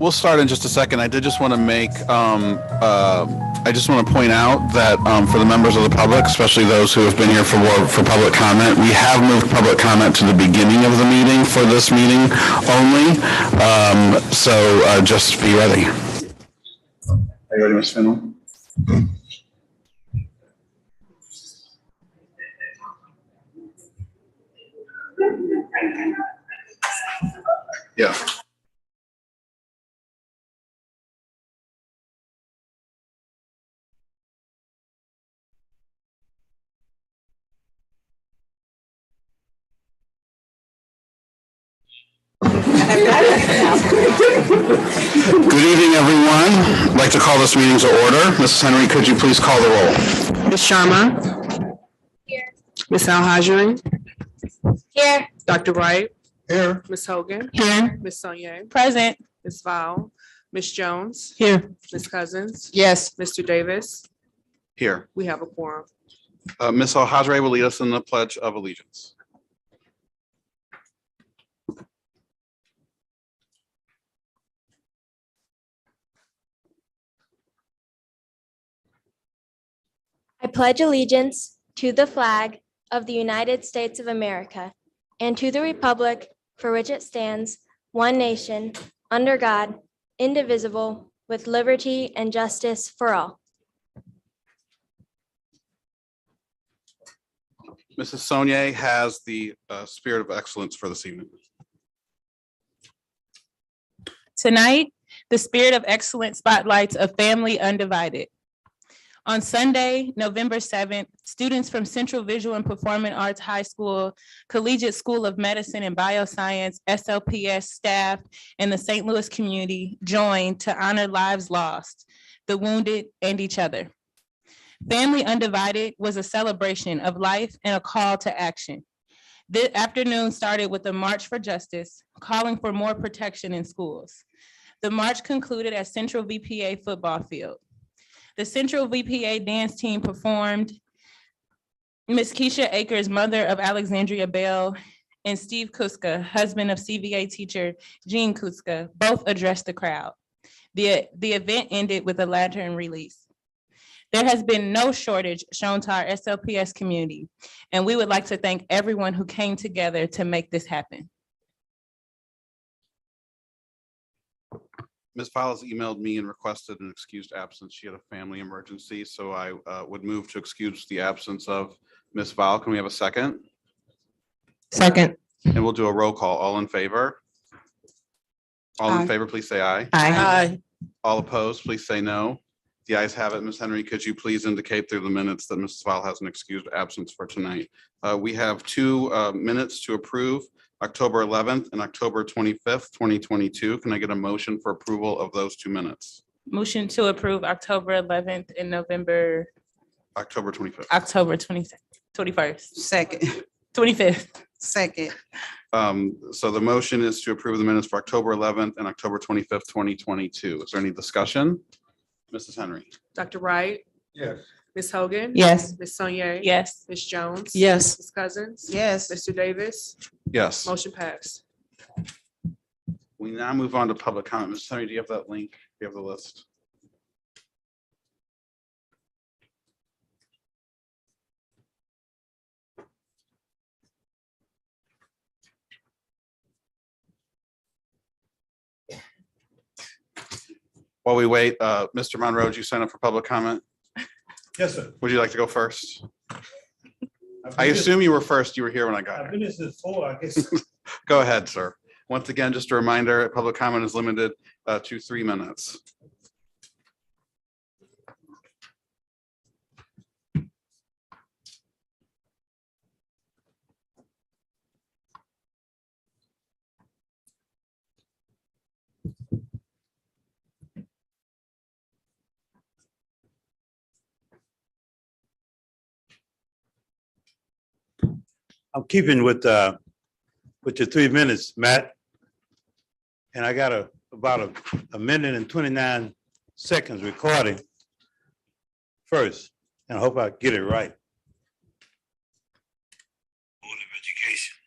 We'll start in just a second. I did just want to make, I just want to point out that for the members of the public, especially those who have been here for public comment, we have moved public comment to the beginning of the meeting for this meeting only. So just be ready. Are you ready, Ms. Fennell? Yeah. Good evening, everyone. I'd like to call this meeting to order. Mrs. Henry, could you please call the roll? Ms. Sharma? Here. Ms. Al-Hajri? Here. Dr. Wright? Here. Ms. Hogan? Here. Ms. Sonier? Present. Ms. Val? Ms. Jones? Here. Ms. Cousins? Yes. Mr. Davis? Here. We have a quorum. Ms. Al-Hajri will lead us in the Pledge of Allegiance. I pledge allegiance to the flag of the United States of America and to the republic for which it stands, one nation, under God, indivisible, with liberty and justice for all. Mrs. Saunier has the spirit of excellence for this evening. Tonight, the Spirit of Excellence spotlights a family undivided. On Sunday, November 7th, students from Central Visual and Performing Arts High School, Collegiate School of Medicine and Bioscience, SLPS staff, and the St. Louis community joined to honor lives lost, the wounded, and each other. Family Undivided was a celebration of life and a call to action. The afternoon started with a march for justice, calling for more protection in schools. The march concluded at Central VPA football field. The Central VPA dance team performed. Ms. Keisha Akers, mother of Alexandria Bell, and Steve Kuska, husband of CVA teacher Jean Kuska, both addressed the crowd. The event ended with a lantern release. There has been no shortage shown to our SLPS community, and we would like to thank everyone who came together to make this happen. Ms. Fowles emailed me and requested an excused absence. She had a family emergency, so I would move to excuse the absence of Ms. Fowle. Can we have a second? Second. And we'll do a roll call. All in favor? All in Aye. favor, please say aye. Aye. All opposed, please say no. The ayes have it. Ms. Henry, could you please indicate through the minutes that Mrs. Fowle has an excused absence for tonight? We have two minutes to approve, October 11th and October 25th, 2022. Can I get a motion for approval of those 2 minutes? Motion to approve October 11th and November, October 25th. October 21st, Second. 25th. Second. So the motion is to approve the minutes for October 11th and October 25th, 2022. Is there any discussion? Mrs. Henry? Dr. Wright, Yes. Ms. Hogan. Yes. Ms. Saunier. Yes. Ms. Jones. Yes. Ms. Cousins. Yes. Mr. Davis, Yes. motion passed. We now move on to public comment. Mrs. Henry, do you have that link? Do you have the list? While we wait, Mr. Monroe, did you sign up for public comment? Yes, sir. Would you like to go first? I've I been assume you were first. You were here when I got I've here. been this before, I guess. Go ahead, sir. Once again, just a reminder, public comment is limited to 3 minutes. I'm keeping with your 3 minutes, Matt. And I got about a minute and 29 seconds recording first, and I hope I get it right. Board of Education.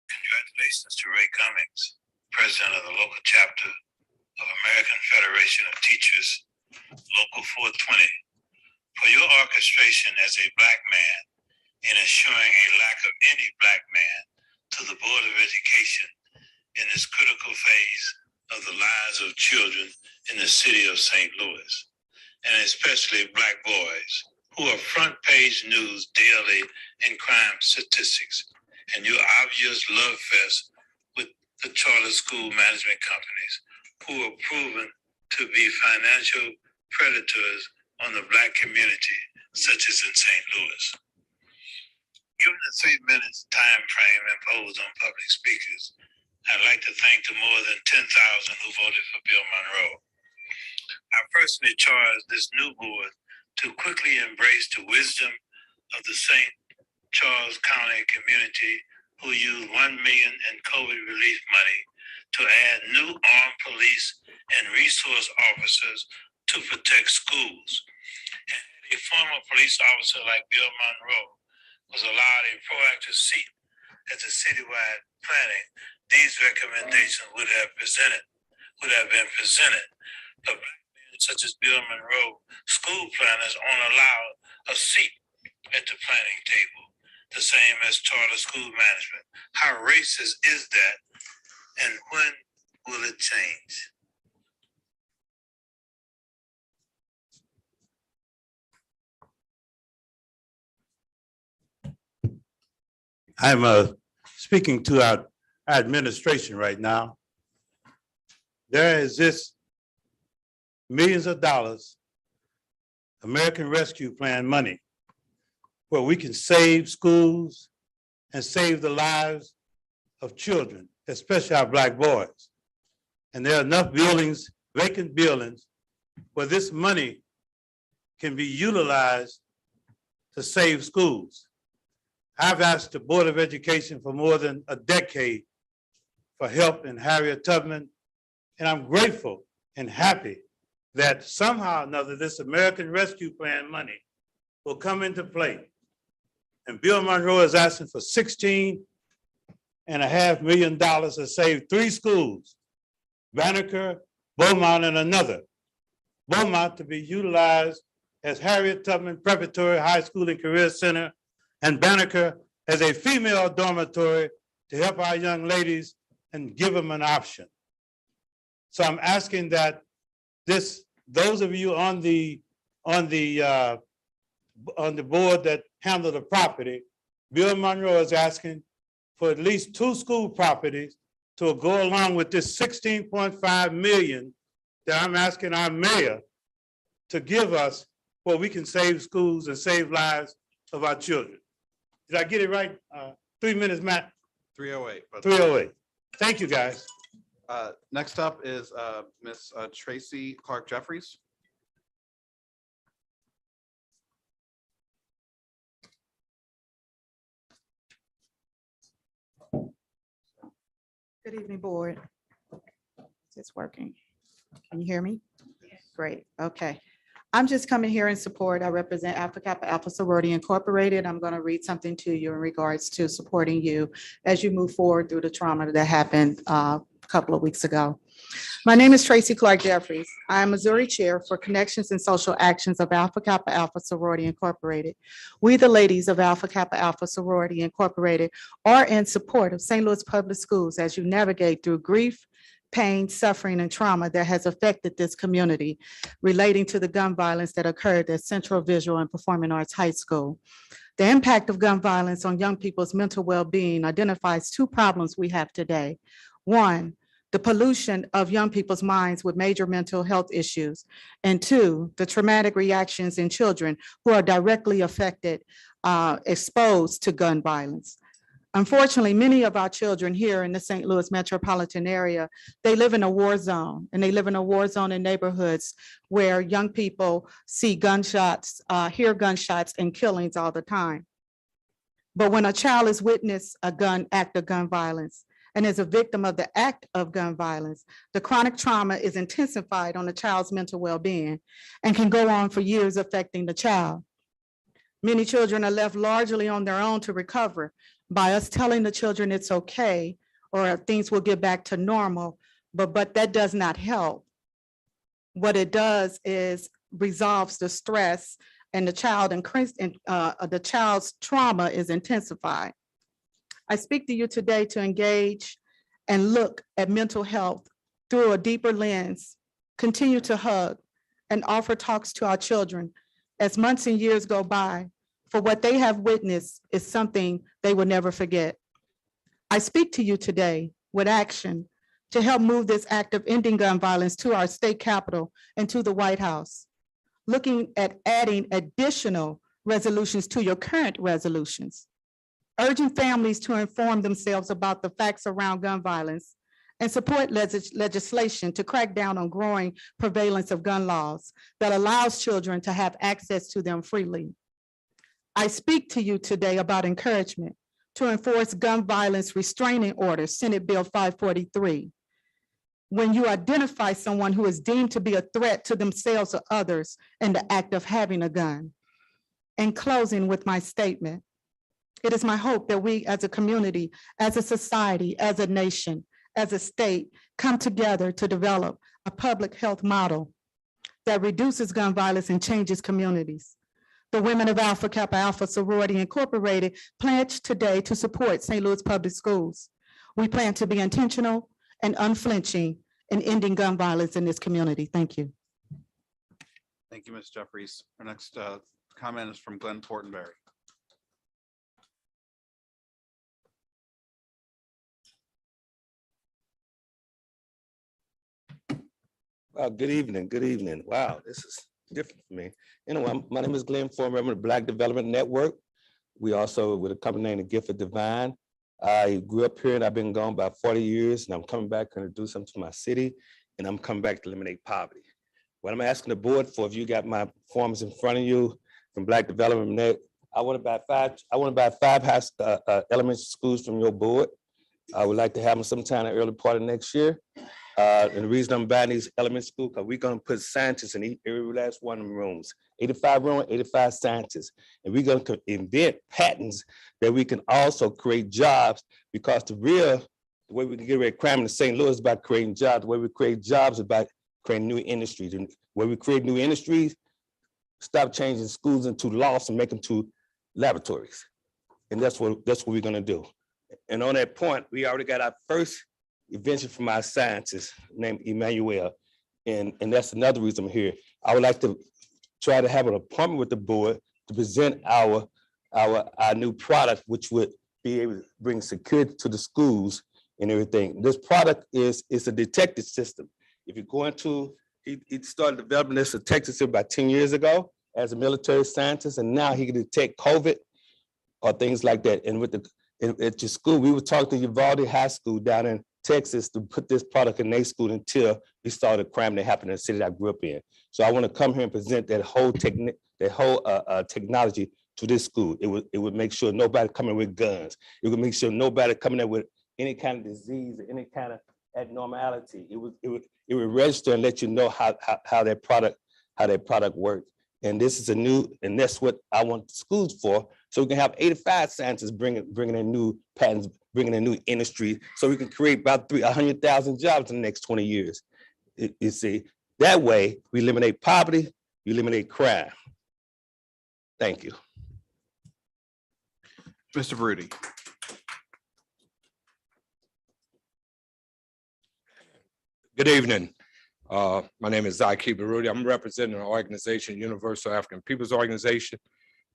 Congratulations to Ray Cummings, President of the local chapter of American Federation of Teachers, Local 420, for your orchestration as a Black man in ensuring a lack of any Black man to the Board of Education in this critical phase of the lives of children in the city of St. Louis, and especially Black boys who are front page news daily in crime statistics, and your obvious love fest with the charter school management companies who are proven to be financial predators on the Black community, such as in St. Louis. Given the 3 minutes time frame imposed on public speakers, I'd like to thank the more than 10,000 who voted for Bill Monroe. I personally charge this new board to quickly embrace the wisdom of the St. Charles County community who used $1 million in COVID relief money to add new armed police and resource officers to protect schools. And a former police officer like Bill Monroe was allowed a proactive seat at the citywide planning, these recommendations would have been presented. But Black men such as Bill Monroe, school planners aren't allowed a seat at the planning table, the same as charter school management. How racist is that? And when will it change? I'm speaking to our administration right now. There is this millions of dollars American Rescue Plan money where we can save schools and save the lives of children, especially our Black boys. And there are enough buildings, vacant buildings, where this money can be utilized to save schools. I've asked the Board of Education for more than a decade for help in Harriet Tubman, and I'm grateful and happy that somehow or another this American Rescue Plan money will come into play. And Bill Monroe is asking for $16.5 million to save 3 schools, Banneker, Beaumont, and another. Beaumont to be utilized as Harriet Tubman Preparatory High School and Career Center, and Banneker as a female dormitory to help our young ladies and give them an option. So I'm asking that those of you on the board that handle the property, Bill Monroe is asking for at least 2 school properties to go along with this $16.5 million that I'm asking our mayor to give us, where we can save schools and save lives of our children. Did I get it right? 3 minutes, Matt? 308. 308. Thank you, guys. Next up is Miss Tracy Clark Jeffries. Good evening, board. Is this working? Can you hear me? Great, okay. I'm just coming here in support. I represent Alpha Kappa Alpha Sorority Incorporated. I'm going to read something to you in regards to supporting you as you move forward through the trauma that happened a couple of weeks ago. My name is Tracy Clark Jeffries. I am Missouri Chair for Connections and Social Actions of Alpha Kappa Alpha Sorority Incorporated. We, the ladies of Alpha Kappa Alpha Sorority Incorporated, are in support of St. Louis Public Schools as you navigate through grief, pain, suffering, and trauma that has affected this community relating to the gun violence that occurred at Central Visual and Performing Arts High School. The impact of gun violence on young people's mental well-being identifies 2 problems we have today. 1, the pollution of young people's minds with major mental health issues. And 2, the traumatic reactions in children who are directly affected, exposed to gun violence. Unfortunately, many of our children here in the St. Louis metropolitan area, they live in a war zone, and they live in a war zone in neighborhoods where young people see gunshots, hear gunshots and killings all the time. But when a child has witnessed a act of gun violence and is a victim of the act of gun violence, the chronic trauma is intensified on the child's mental well-being and can go on for years, affecting the child. Many children are left largely on their own to recover by us telling the children it's okay or things will get back to normal, but that does not help. What it does is resolves the stress, and the child's trauma is intensified. I speak to you today to engage and look at mental health through a deeper lens, continue to hug and offer talks to our children as months and years go by, for what they have witnessed is something they will never forget. I speak to you today with action to help move this act of ending gun violence to our state capitol and to the White House, looking at adding additional resolutions to your current resolutions, urging families to inform themselves about the facts around gun violence and support legislation to crack down on growing prevalence of gun laws that allows children to have access to them freely. I speak to you today about encouragement to enforce gun violence restraining orders, Senate Bill 543. When you identify someone who is deemed to be a threat to themselves or others in the act of having a gun. In closing with my statement, it is my hope that we as a community, as a society, as a nation, as a state, come together to develop a public health model that reduces gun violence and changes communities. The women of Alpha Kappa Alpha Sorority Incorporated pledge today to support St. Louis Public Schools. We plan to be intentional and unflinching in ending gun violence in this community. Thank you. Thank you, Ms. Jeffries. Our next comment is from Glenn Fortenberry. Good evening, good evening. Wow, this is different for me. Anyway, my name is Glenn Former. I'm with the Black Development Network. We also with a company named The Gift of Divine. I grew up here and I've been gone about 40 years and I'm coming back and to do something to my city and I'm coming back to eliminate poverty. What I'm asking the board for, if you got my forms in front of you from Black Development Net, I want to buy five elementary schools from your board. I would like to have them sometime in the early part of next year. And the reason I'm buying these elementary school, because we're going to put scientists in every last one of them rooms, 85 rooms, 85 scientists. And we're going to invent patents that we can also create jobs, because the way we can get rid of crime in St. Louis is about creating jobs. The way we create jobs is about creating new industries. And where we create new industries, stop changing schools into lofts and make them to laboratories. And that's what we're going to do. And on that point, we already got our first invention from our scientist named Emmanuel. And that's another reason I'm here. I would like to try to have an appointment with the board to present our new product, which would be able to bring security to the schools and everything. This product is a detective system. If you go into, he started developing this detective system about 10 years ago as a military scientist, and now he can detect COVID or things like that. And at your school, we were talking to Uvalde High School down in Texas to put this product in their school until we saw the crime that happened in the city that I grew up in. So I want to come here and present that whole technology to this school. It would make sure nobody coming with guns. It would make sure nobody coming in with any kind of disease or any kind of abnormality. It would register and let you know how that product works. And this is and that's what I want the schools for. So we can have 85 scientists bringing in new patents, bringing in new industry, so we can create about 100,000 jobs in the next 20 years. You see, that way we eliminate poverty, we eliminate crime. Thank you. Mr. Rudy. Good evening. My name is Zaki Baruti. I'm representing an organization, Universal African Peoples Organization,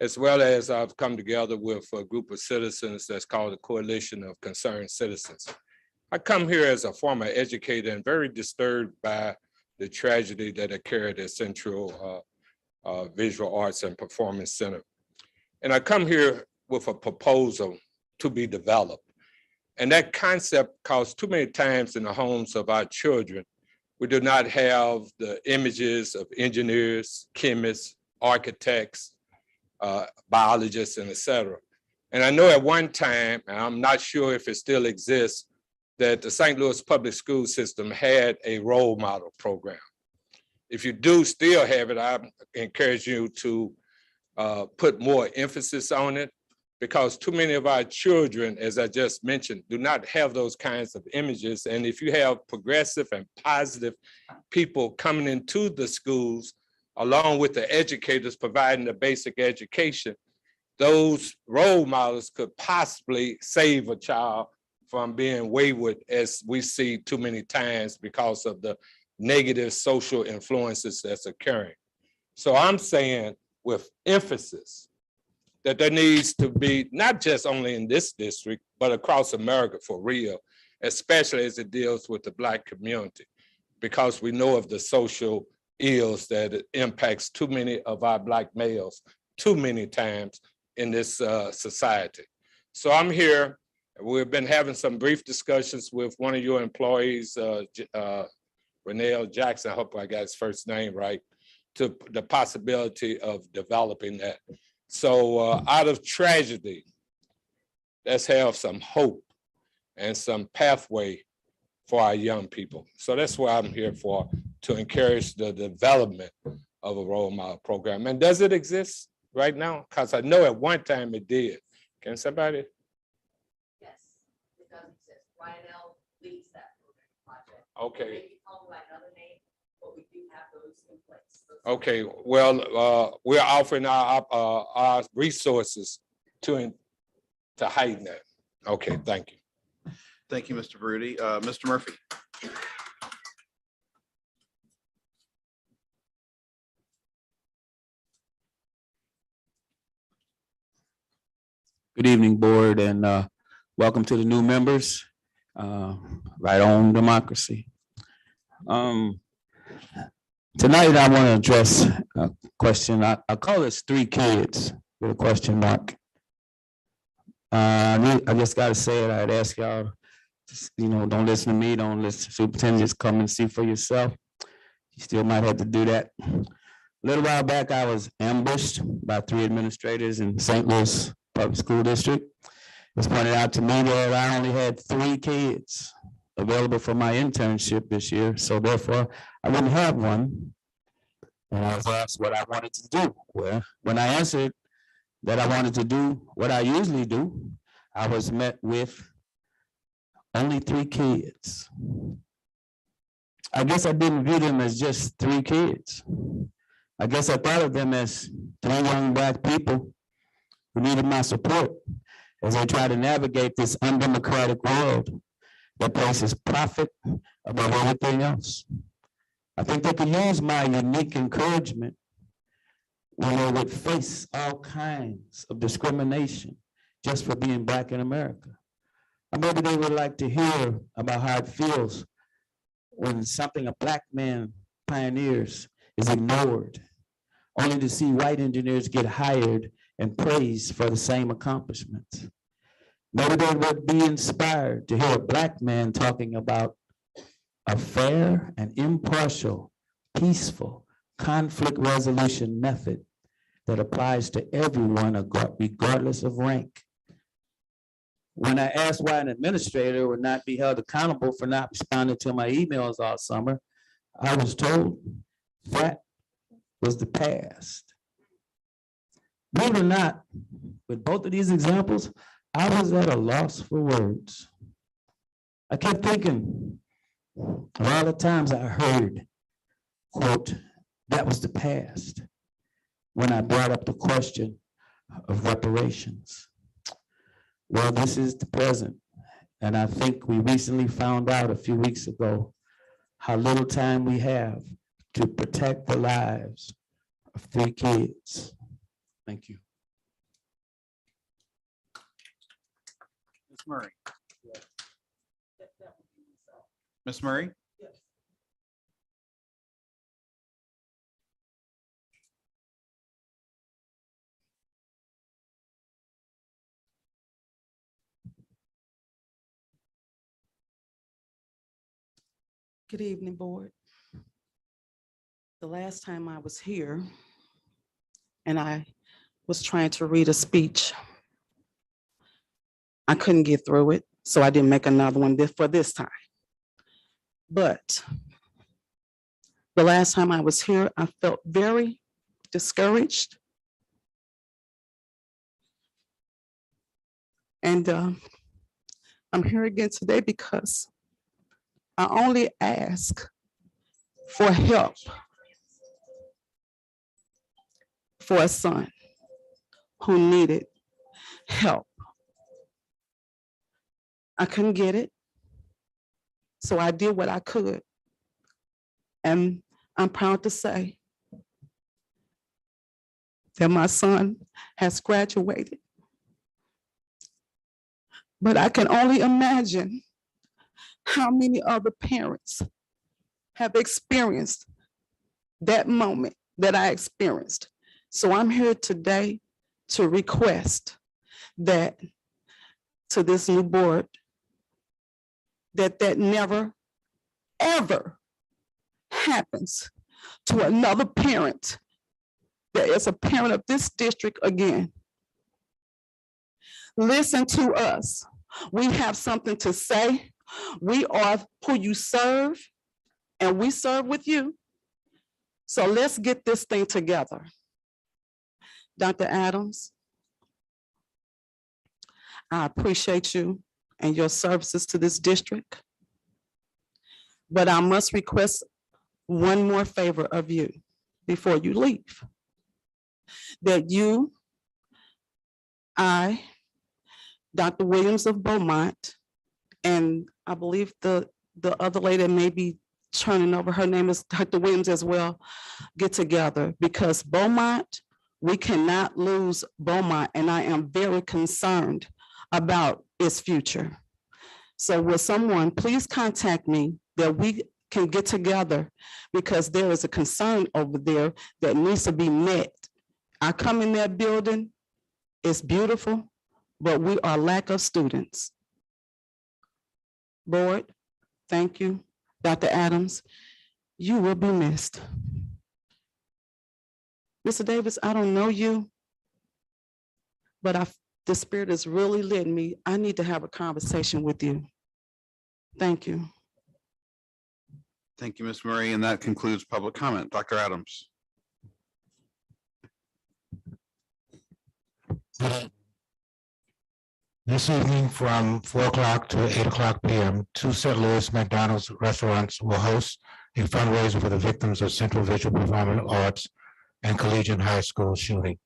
as well as I've come together with a group of citizens that's called the Coalition of Concerned Citizens. I come here as a former educator and very disturbed by the tragedy that occurred at Central Visual Arts and Performance Center. And I come here with a proposal to be developed. And that concept, because too many times in the homes of our children, we do not have the images of engineers, chemists, architects, biologists, and et cetera. And I know at one time, and I'm not sure if it still exists, that the St. Louis public school system had a role model program. If you do still have it, I encourage you to put more emphasis on it, because too many of our children, as I just mentioned, do not have those kinds of images. And if you have progressive and positive people coming into the schools, along with the educators providing the basic education, those role models could possibly save a child from being wayward, as we see too many times because of the negative social influences that's occurring. So I'm saying with emphasis that there needs to be, not just only in this district, but across America for real, especially as it deals with the Black community, because we know of the social ills that it impacts too many of our Black males too many times in this society. So I'm here. We've been having some brief discussions with one of your employees, Renell Jackson, I hope I got his first name right, to the possibility of developing that. So out of tragedy, let's have some hope and some pathway for our young people. So that's what I'm here for, to encourage the development of a role model program. And does it exist right now? Because I know at one time it did. Can somebody? Yes, it does exist. Lionel leads that project. Okay. Maybe called by another name, but we do have those in place. Okay, well, we're offering our resources to heighten that. Okay, thank you. Thank you, Mr. Baroudi. Mr. Murphy. Good evening, board, and welcome to the new members. Right on democracy. Tonight, I want to address a question. I call this 3 kids with a question mark. I just got to say it. I'd ask y'all, don't listen to me, don't listen to superintendent, just come and see for yourself. You still might have to do that. A little while back, I was ambushed by 3 administrators in St. Louis Public School District. It was pointed out to me that I only had 3 kids available for my internship this year, so therefore I wouldn't have one. And I was asked what I wanted to do. Well, when I answered that I wanted to do what I usually do, I was met with only 3 kids. I guess I didn't view them as just 3 kids. I guess I thought of them as 3 young Black people who needed my support as they try to navigate this undemocratic world that places profit above everything else. I think they could use my unique encouragement when they would face all kinds of discrimination just for being Black in America. Or maybe they would like to hear about how it feels when something a Black man pioneers is ignored, only to see white engineers get hired and praised for the same accomplishments. Maybe they would be inspired to hear a Black man talking about a fair and impartial, peaceful conflict resolution method that applies to everyone regardless of rank. When I asked why an administrator would not be held accountable for not responding to my emails all summer, I was told that was the past. Believe it or not, with both of these examples, I was at a loss for words. I kept thinking of all the times I heard, quote, that was the past, when I brought up the question of reparations. Well, this is the present. And I think we recently found out a few weeks ago how little time we have to protect the lives of 3 kids. Thank you. Ms. Murray. Ms. Murray? Good evening, board. The last time I was here and I was trying to read a speech, I couldn't get through it, so I didn't make another one for this time. But the last time I was here, I felt very discouraged. And I'm here again today because I only ask for help for a son who needed help. I couldn't get it, so I did what I could. And I'm proud to say that my son has graduated. But I can only imagine how many other parents have experienced that moment that I experienced. So I'm here today to request that to this new board, that never, ever happens to another parent that is a parent of this district again. Listen to us. We have something to say. We are who you serve, and we serve with you. So let's get this thing together. Dr. Adams, I appreciate you and your services to this district, but I must request one more favor of you before you leave. That you, I, Dr. Williams of Beaumont, and I believe the other lady may be turning over, her name is Dr. Williams as well, get together, because Beaumont, we cannot lose Beaumont, and I am very concerned about its future. So will someone please contact me that we can get together, because there is a concern over there that needs to be met. I come in that building, it's beautiful, but we are lack of students. Board, thank you. Dr. Adams, you will be missed. Mr. Davis, I don't know you, but the Spirit is really letting me, I need to have a conversation with you. Thank you. Thank you, Ms. Murray, and that concludes public comment. Dr. Adams. This evening from 4 o'clock to 8 o'clock p.m., two St. Louis McDonald's restaurants will host a fundraiser for the victims of Central Visual Performing Arts and Collegiate High School shooting.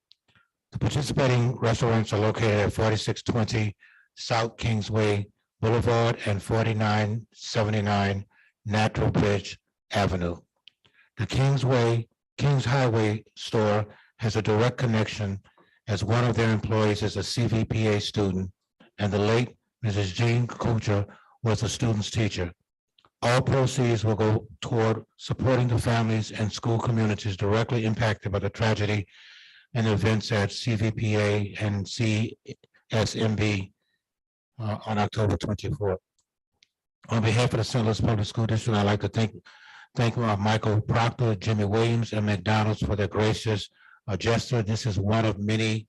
The participating restaurants are located at 4620 South Kingsway Boulevard and 4979 Natural Bridge Avenue. The Kings Highway store has a direct connection, as one of their employees is a CVPA student, and the late Mrs. Jean Kuchar was a student's teacher. All proceeds will go toward supporting the families and school communities directly impacted by the tragedy and events at CVPA and CSMB on October 24th. On behalf of the St. Louis Public School District, I'd like to thank Michael Proctor, Jimmy Williams, and McDonald's for their gracious gesture. This is one of many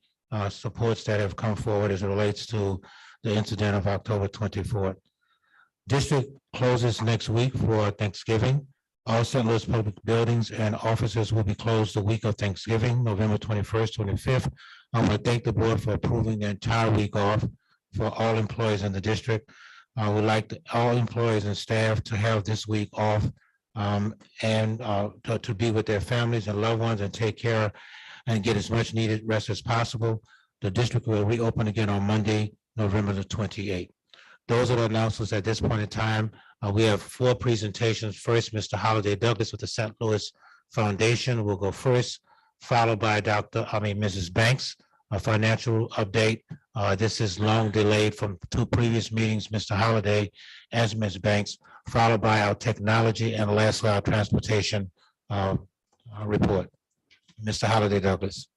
supports that have come forward as it relates to the incident of October 24th. District closes next week for Thanksgiving. All St. Louis public buildings and offices will be closed the week of Thanksgiving, November 21st, 25th. I want to thank the board for approving the entire week off for all employees in the district. I would like all employees and staff to have this week off and to be with their families and loved ones and take care and get as much needed rest as possible. The district will reopen again on Monday, November the 28th. Those are the announcements at this point in time. We have 4 presentations. First, Mr. Holiday Douglas with the St. Louis Foundation will go first, followed by Mrs. Banks, a financial update. This is long delayed from 2 previous meetings, Mr. Holiday as Ms. Banks, followed by our technology and lastly our transportation report. Mr. Holiday Douglas.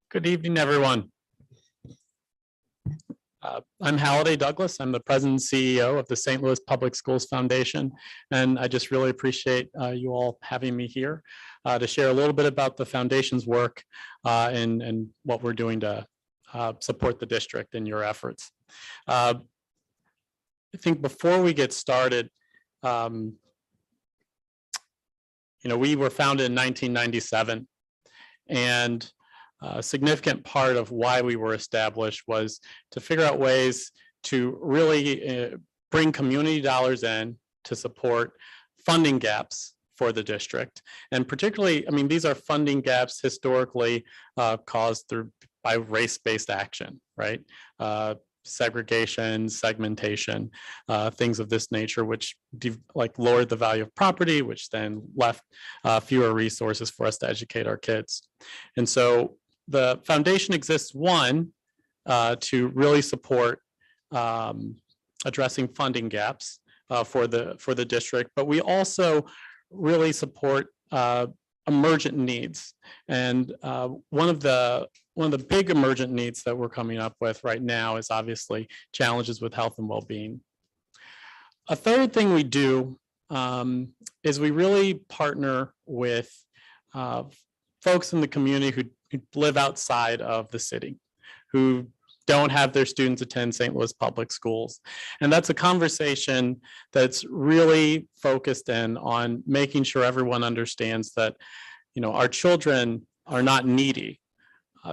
Good evening, everyone. I'm Halliday Douglas. I'm the president and CEO of the St. Louis Public Schools Foundation, and I just really appreciate you all having me here to share a little bit about the foundation's work and what we're doing to support the district in your efforts. I think before we get started, we were founded in 1997, and a significant part of why we were established was to figure out ways to really bring community dollars in to support funding gaps for the district. And particularly, these are funding gaps historically caused by race-based action, right? Segregation, segmentation, things of this nature, which lowered the value of property, which then left fewer resources for us to educate our kids. And so the foundation exists, one, to really support addressing funding gaps for the district, but we also really support emergent needs. And one of the big emergent needs that we're coming up with right now is obviously challenges with health and well-being. A third thing we do is we really partner with folks in the community who live outside of the city, who don't have their students attend St. Louis Public Schools. And that's a conversation that's really focused in on making sure everyone understands that, our children are not needy,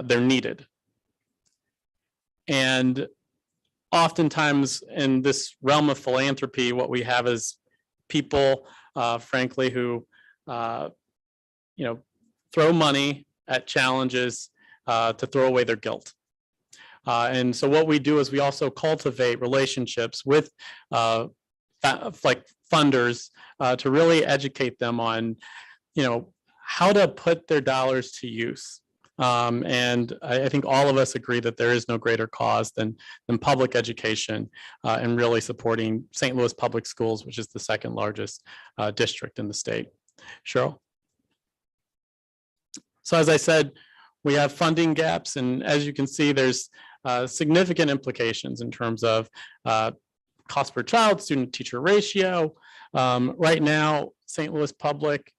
they're needed. And oftentimes in this realm of philanthropy, what we have is people, frankly, who, throw money at challenges to throw away their guilt. And so what we do is we also cultivate relationships with like funders to really educate them on, how to put their dollars to use. And I think all of us agree that there is no greater cause than public education and really supporting St. Louis Public Schools, which is the second largest district in the state. Cheryl? So as I said, we have funding gaps, and as you can see, there's significant implications in terms of cost per child, student-teacher ratio. Right now, St. Louis Public,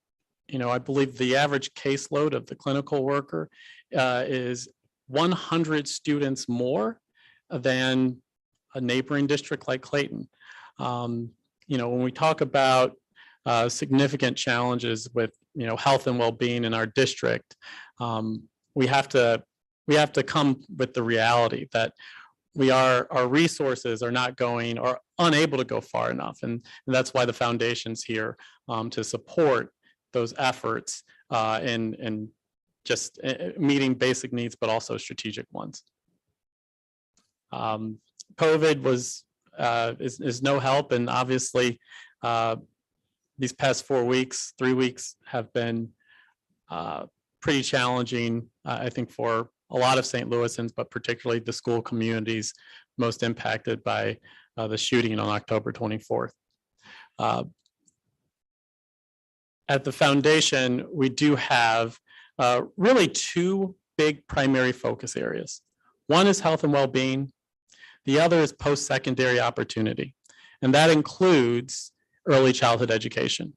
I believe the average caseload of the clinical worker is 100 students more than a neighboring district like Clayton. When we talk about significant challenges with health and well-being in our district, we have to come with the reality that our resources are not going or unable to go far enough, and that's why the foundation's here to support those efforts and just meeting basic needs, but also strategic ones. COVID is no help, and obviously these past 3 weeks have been pretty challenging, I think, for a lot of St. Louisans, but particularly the school communities most impacted by the shooting on October 24th. At the foundation, we do have really two big primary focus areas. One is health and well-being. The other is post-secondary opportunity, and that includes early childhood education.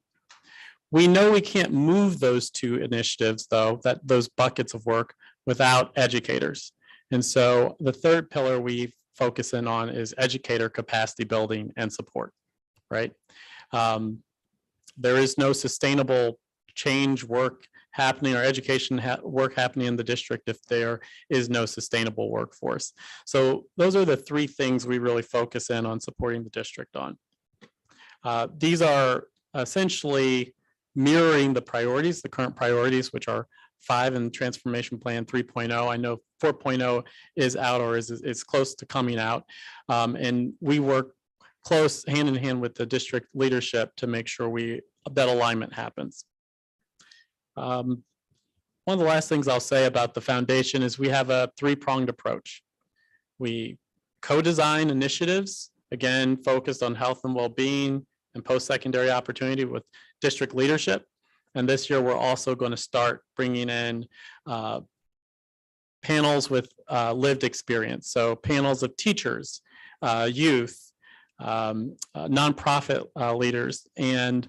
We know we can't move those two initiatives, though, those buckets of work, without educators. And so the third pillar we focus in on is educator capacity building and support, right? There is no sustainable change work happening or education work happening in the district if there is no sustainable workforce. So those are the three things we really focus in on supporting the district on. These are essentially mirroring the priorities, the current priorities, which are 5 in Transformation Plan 3.0. I know 4.0 is out or is close to coming out. And we work close hand in hand with the district leadership to make sure that alignment happens. One of the last things I'll say about the foundation is we have a 3-pronged approach. We co-design initiatives, again, focused on health and well-being and post-secondary opportunity with district leadership. And this year, we're also going to start bringing in panels with lived experience. So panels of teachers, youth, nonprofit leaders, and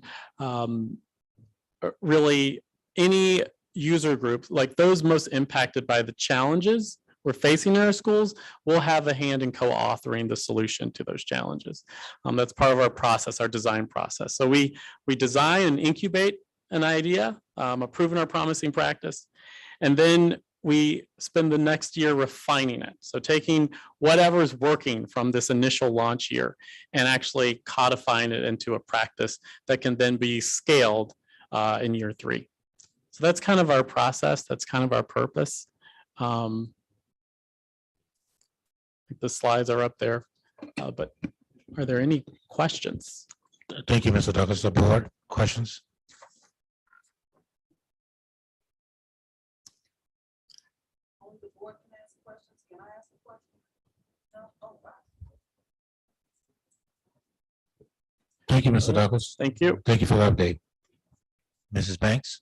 really any user group, like those most impacted by the challenges we're facing in our schools, will have a hand in co-authoring the solution to those challenges. That's part of our process, our design process. So we design and incubate an idea, a proven or promising practice, and then we spend the next year refining it. So taking whatever is working from this initial launch year and actually codifying it into a practice that can then be scaled in year 3. So that's kind of our process. That's kind of our purpose. The slides are up there, but are there any questions? Thank you, Mr. Douglas. The board, questions? Thank you, Mr. Douglas. Thank you. Thank you for the update. Mrs. Banks?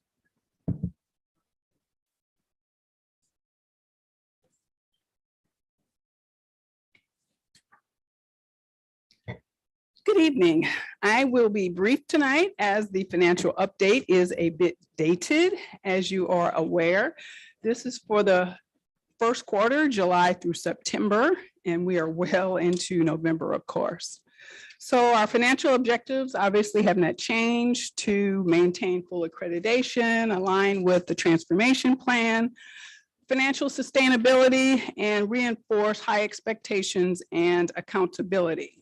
Good evening. I will be brief tonight as the financial update is a bit dated, as you are aware. This is for the first quarter, July through September, and we are well into November, of course. So our financial objectives obviously have not changed: to maintain full accreditation, align with the transformation plan, financial sustainability, and reinforce high expectations and accountability.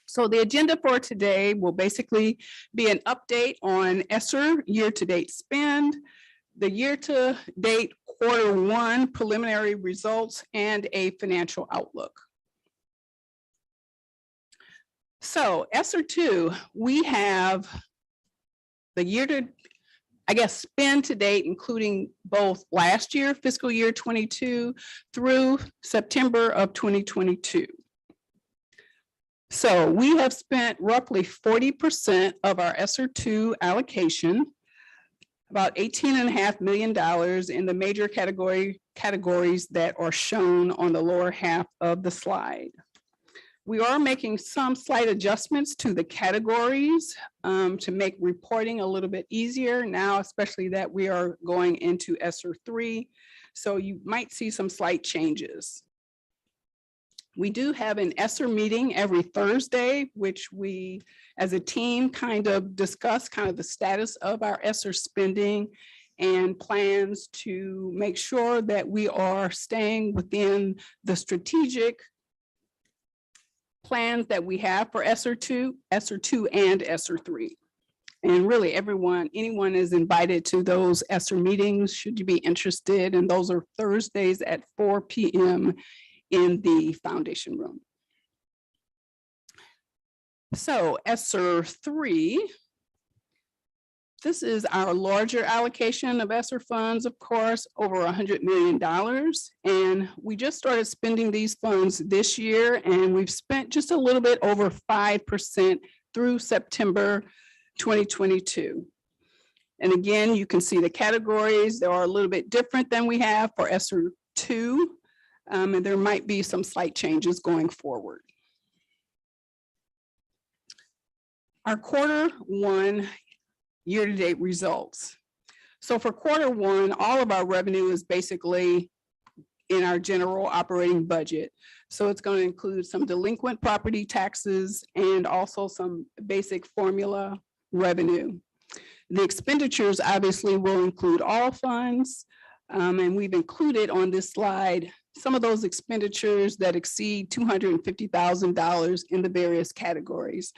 So the agenda for today will basically be an update on ESSER year-to-date spend, the year-to-date Q1 preliminary results and a financial outlook. So ESSER 2, we have the spend to date, including both last year, fiscal year 22 through September of 2022. So we have spent roughly 40% of our ESSER 2 allocation, about $18.5 million in the major categories that are shown on the lower half of the slide. We are making some slight adjustments to the categories to make reporting a little bit easier now, especially that we are going into ESSER 3. So you might see some slight changes. We do have an ESSER meeting every Thursday, which we as a team kind of discuss kind of the status of our ESSER spending and plans to make sure that we are staying within the strategic plans that we have for ESSER 2 and ESSER 3. And really anyone is invited to those ESSER meetings should you be interested. And those are Thursdays at 4 p.m. in the foundation room. So ESSER 3, this is our larger allocation of ESSER funds, of course, over $100 million. And we just started spending these funds this year, and we've spent just a little bit over 5% through September 2022. And again, you can see the categories. They are a little bit different than we have for ESSER 2. And there might be some slight changes going forward. Our Q1 year-to-date results. So for Q1, all of our revenue is basically in our general operating budget. So it's going to include some delinquent property taxes and also some basic formula revenue. The expenditures obviously will include all funds, and we've included on this slide some of those expenditures that exceed $250,000 in the various categories.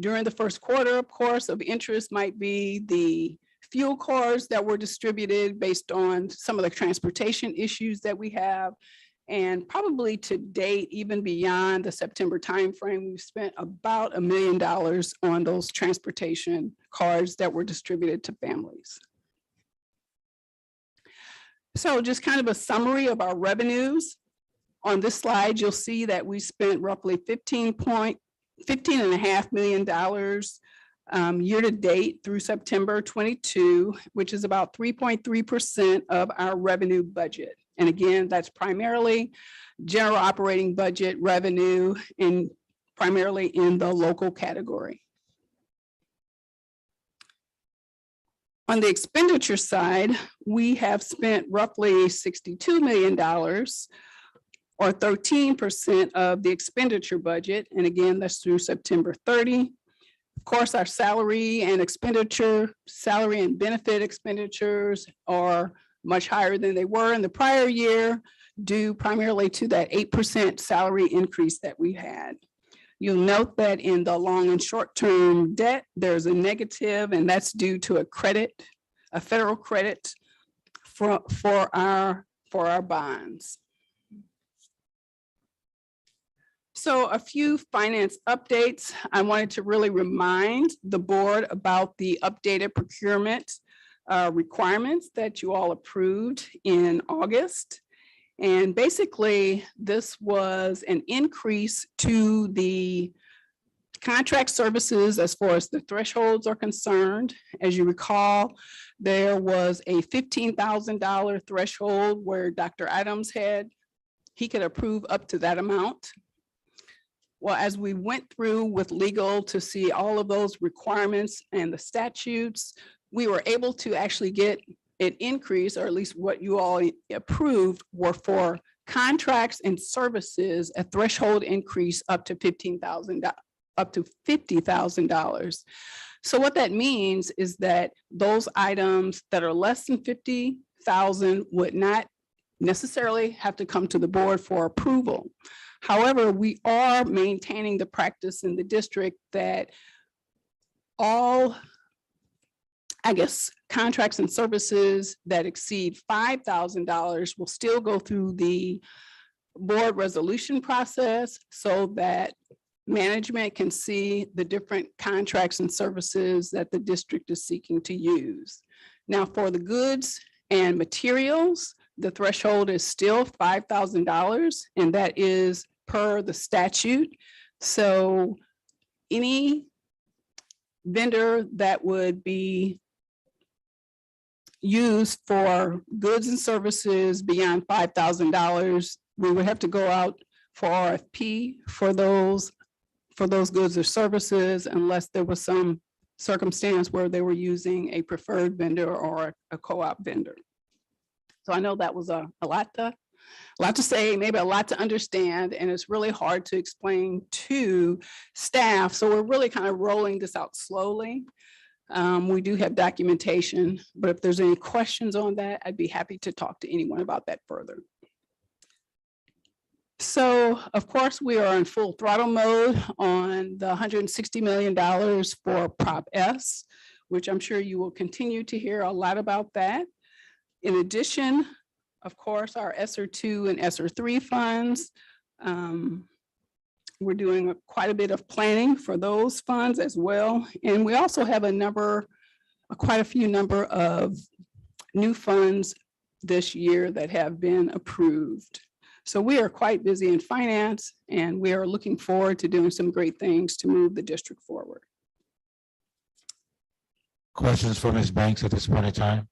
During the first quarter, of course, of interest might be the fuel cards that were distributed based on some of the transportation issues that we have. And probably to date, even beyond the September timeframe, we've spent about $1 million on those transportation cards that were distributed to families. So just kind of a summary of our revenues. On this slide, you'll see that we spent roughly $15.5 million year to date through September 22, which is about 3.3% of our revenue budget. And again, that's primarily general operating budget revenue and primarily in the local category. On the expenditure side, we have spent roughly $62 million or 13% of the expenditure budget. And again, that's through September 30. Of course, our salary and benefit expenditures are much higher than they were in the prior year, due primarily to that 8% salary increase that we had. You'll note that in the long and short-term debt, there's a negative, and that's due to a federal credit for our bonds. So a few finance updates. I wanted to really remind the board about the updated procurement requirements that you all approved in August. And basically, this was an increase to the contract services as far as the thresholds are concerned. As you recall, there was a $15,000 threshold where Dr. Adams he could approve up to that amount. Well, as we went through with legal to see all of those requirements and the statutes, we were able to actually get an increase, or at least what you all approved were for contracts and services, a threshold increase up to $50,000. So what that means is that those items that are less than $50,000 would not necessarily have to come to the board for approval. However, we are maintaining the practice in the district that all I guess, contracts and services that exceed $5,000 will still go through the board resolution process so that management can see the different contracts and services that the district is seeking to use. Now, for the goods and materials, the threshold is still $5,000, and that is per the statute. So any vendor that would be used for goods and services beyond $5,000, we would have to go out for RFP for those goods or services unless there was some circumstance where they were using a preferred vendor or a co-op vendor. So I know that was a lot to say, maybe a lot to understand, and it's really hard to explain to staff. So we're really kind of rolling this out slowly. We do have documentation, but if there's any questions on that, I'd be happy to talk to anyone about that further. So, of course, we are in full throttle mode on the $160 million for Prop S, which I'm sure you will continue to hear a lot about that. In addition, of course, our ESSER 2 and ESSER 3 funds. We're doing quite a bit of planning for those funds as well. And we also have quite a few number of new funds this year that have been approved. So we are quite busy in finance, and we are looking forward to doing some great things to move the district forward. Questions for Ms. Banks at this point in time?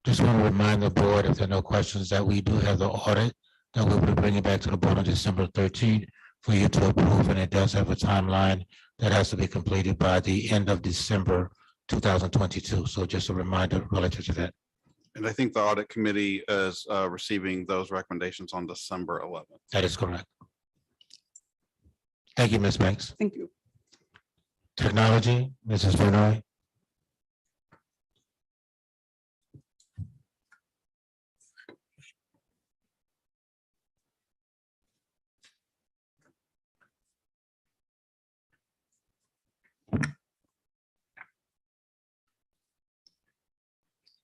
Just want to remind the board, if there are no questions, that we do have the audit that we'll be bringing back to the board on December 13th for you to approve, and it does have a timeline that has to be completed by the end of December 2022. So just a reminder relative to that. And I think the audit committee is receiving those recommendations on December 11th. That is correct. Thank you, Ms. Banks. Thank you. Technology, Mrs. Benoit.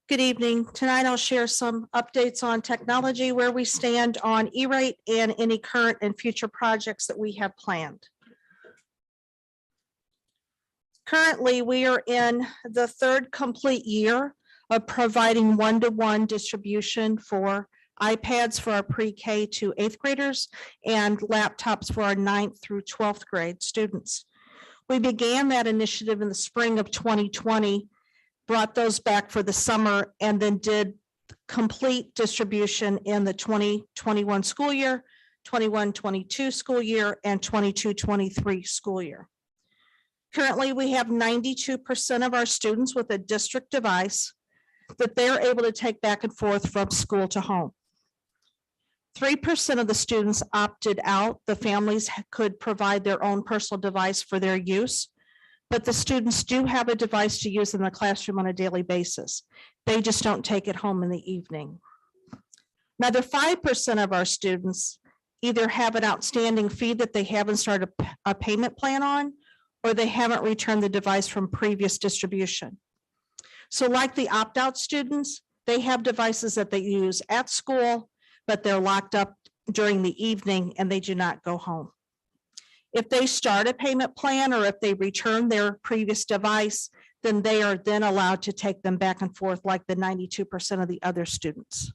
Good evening. Tonight I'll share some updates on technology, where we stand on E-rate, and any current and future projects that we have planned. Currently, we are in the third complete year of providing one-to-one distribution for iPads for our pre-K to 8th graders and laptops for our 9th through 12th grade students. We began that initiative in the spring of 2020, brought those back for the summer, and then did complete distribution in the 2021 school year, 21-22 school year, and 22-23 school year. Currently, we have 92% of our students with a district device that they're able to take back and forth from school to home. 3% of the students opted out. The families could provide their own personal device for their use, but the students do have a device to use in the classroom on a daily basis. They just don't take it home in the evening. Another 5% of our students either have an outstanding fee that they haven't started a payment plan on, or they haven't returned the device from previous distribution. So like the opt-out students, they have devices that they use at school, but they're locked up during the evening and they do not go home. If they start a payment plan, or if they return their previous device, then they are then allowed to take them back and forth like the 92% of the other students.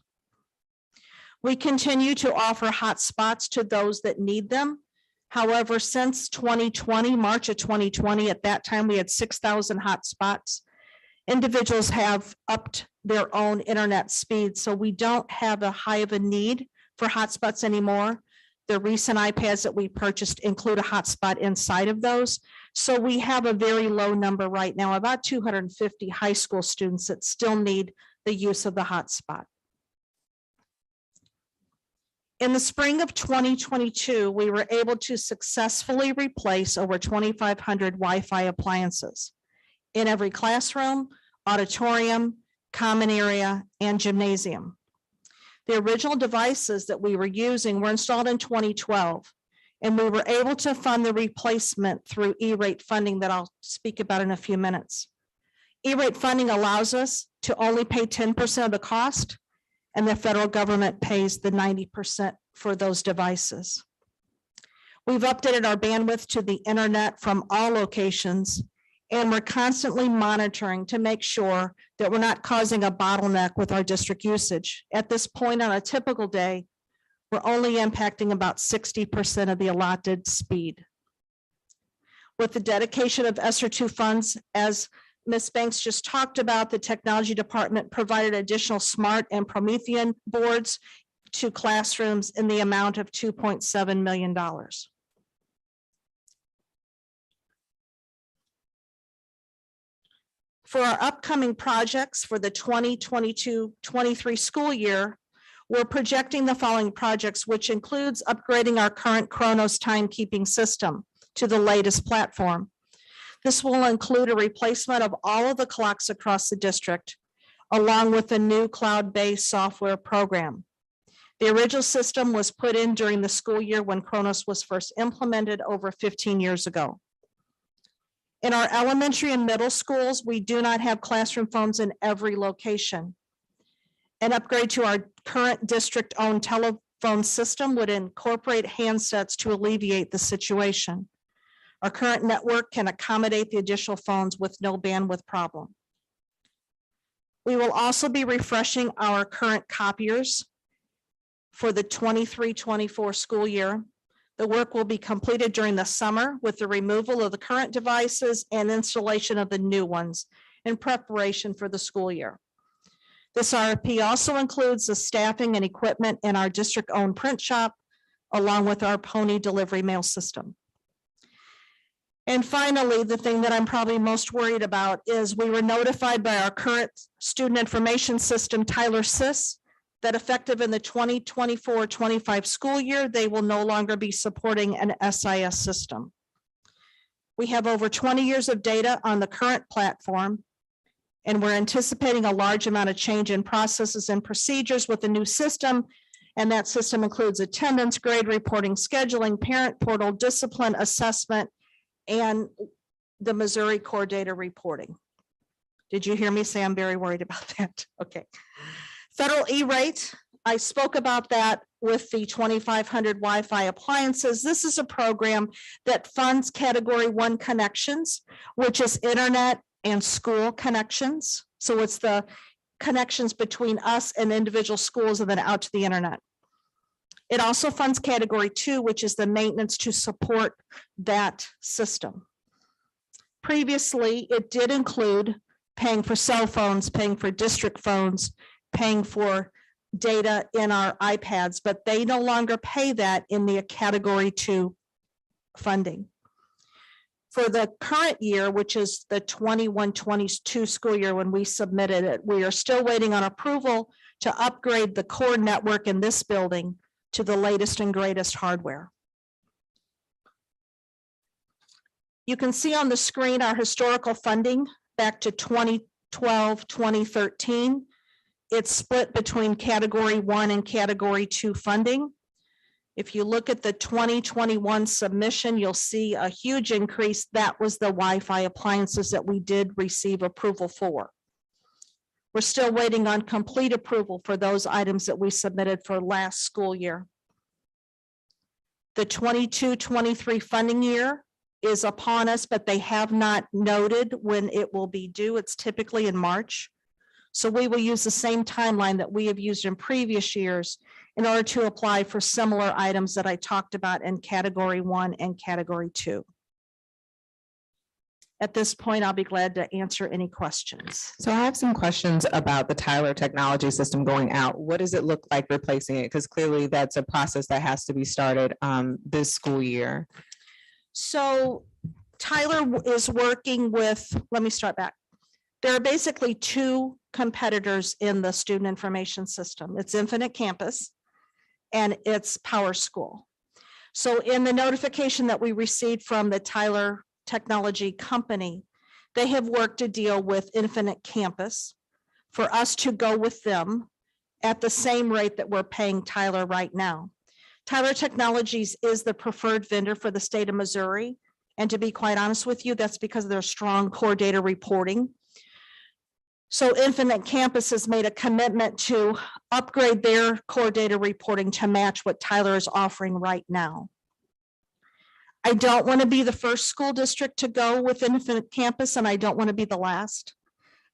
We continue to offer hotspots to those that need them. However, since 2020, March of 2020, at that time, we had 6,000 hotspots. Individuals have upped their own internet speed, so we don't have a high of a need for hotspots anymore. The recent iPads that we purchased include a hotspot inside of those. So we have a very low number right now, about 250 high school students that still need the use of the hotspot. In the spring of 2022, we were able to successfully replace over 2,500 Wi-Fi appliances in every classroom, auditorium, common area, and gymnasium. The original devices that we were using were installed in 2012, And we were able to fund the replacement through E-rate funding that I'll speak about in a few minutes. E-rate funding allows us to only pay 10% of the cost, and the federal government pays the 90% for those devices. We've updated our bandwidth to the internet from all locations, and we're constantly monitoring to make sure that we're not causing a bottleneck with our district usage. At this point on a typical day, we're only impacting about 60% of the allotted speed. With the dedication of ESSER II funds, as Ms. Banks just talked about, the technology department provided additional SMART and Promethean boards to classrooms in the amount of $2.7 million. For our upcoming projects for the 2022-23 school year, we're projecting the following projects, which includes upgrading our current Kronos timekeeping system to the latest platform. This will include a replacement of all of the clocks across the district, along with a new cloud-based software program. The original system was put in during the school year when Kronos was first implemented over 15 years ago. In our elementary and middle schools, we do not have classroom phones in every location. An upgrade to our current district-owned telephone system would incorporate handsets to alleviate the situation. Our current network can accommodate the additional phones with no bandwidth problem. We will also be refreshing our current copiers for the 23-24 school year. The work will be completed during the summer with the removal of the current devices and installation of the new ones in preparation for the school year. This RFP also includes the staffing and equipment in our district-owned print shop, along with our Pony delivery mail system. And finally, the thing that I'm probably most worried about is we were notified by our current student information system, Tyler SIS, that effective in the 2024-25 school year, they will no longer be supporting an SIS system. We have over 20 years of data on the current platform, and we're anticipating a large amount of change in processes and procedures with the new system. And that system includes attendance, grade reporting, scheduling, parent portal, discipline assessment, and the Missouri core data reporting. Did you hear me say I'm very worried about that? Okay. Federal E-rate, I spoke about that with the 2,500 Wi-Fi appliances. This is a program that funds Category 1 connections, which is internet and school connections. So it's the connections between us and individual schools and then out to the internet. It also funds Category 2, which is the maintenance to support that system. Previously, it did include paying for cell phones, paying for district phones, paying for data in our iPads, but they no longer pay that in the Category 2 funding. For the current year, which is the 21-22 school year when we submitted it, we are still waiting on approval to upgrade the core network in this building to the latest and greatest hardware. You can see on the screen our historical funding back to 2012, 2013. It's split between Category 1 and Category 2 funding. If you look at the 2021 submission, you'll see a huge increase. That was the Wi-Fi appliances that we did receive approval for. We're still waiting on complete approval for those items that we submitted for last school year. The 22-23 funding year is upon us, but they have not noted when it will be due. It's typically in March. So we will use the same timeline that we have used in previous years in order to apply for similar items that I talked about in Category 1 and Category 2. At this point, I'll be glad to answer any questions. So I have some questions about the Tyler technology system going out. What does it look like replacing it? Because clearly that's a process that has to be started this school year. So Tyler is working with, let me start back. There are basically two competitors in the student information system. It's Infinite Campus and it's PowerSchool. So in the notification that we received from the Tyler Technology Company, they have worked to deal with Infinite Campus for us to go with them at the same rate that we're paying Tyler right now. Tyler Technologies is the preferred vendor for the state of Missouri. And to be quite honest with you, that's because of their strong core data reporting. So Infinite Campus has made a commitment to upgrade their core data reporting to match what Tyler is offering right now. I don't want to be the first school district to go with Infinite Campus, and I don't want to be the last.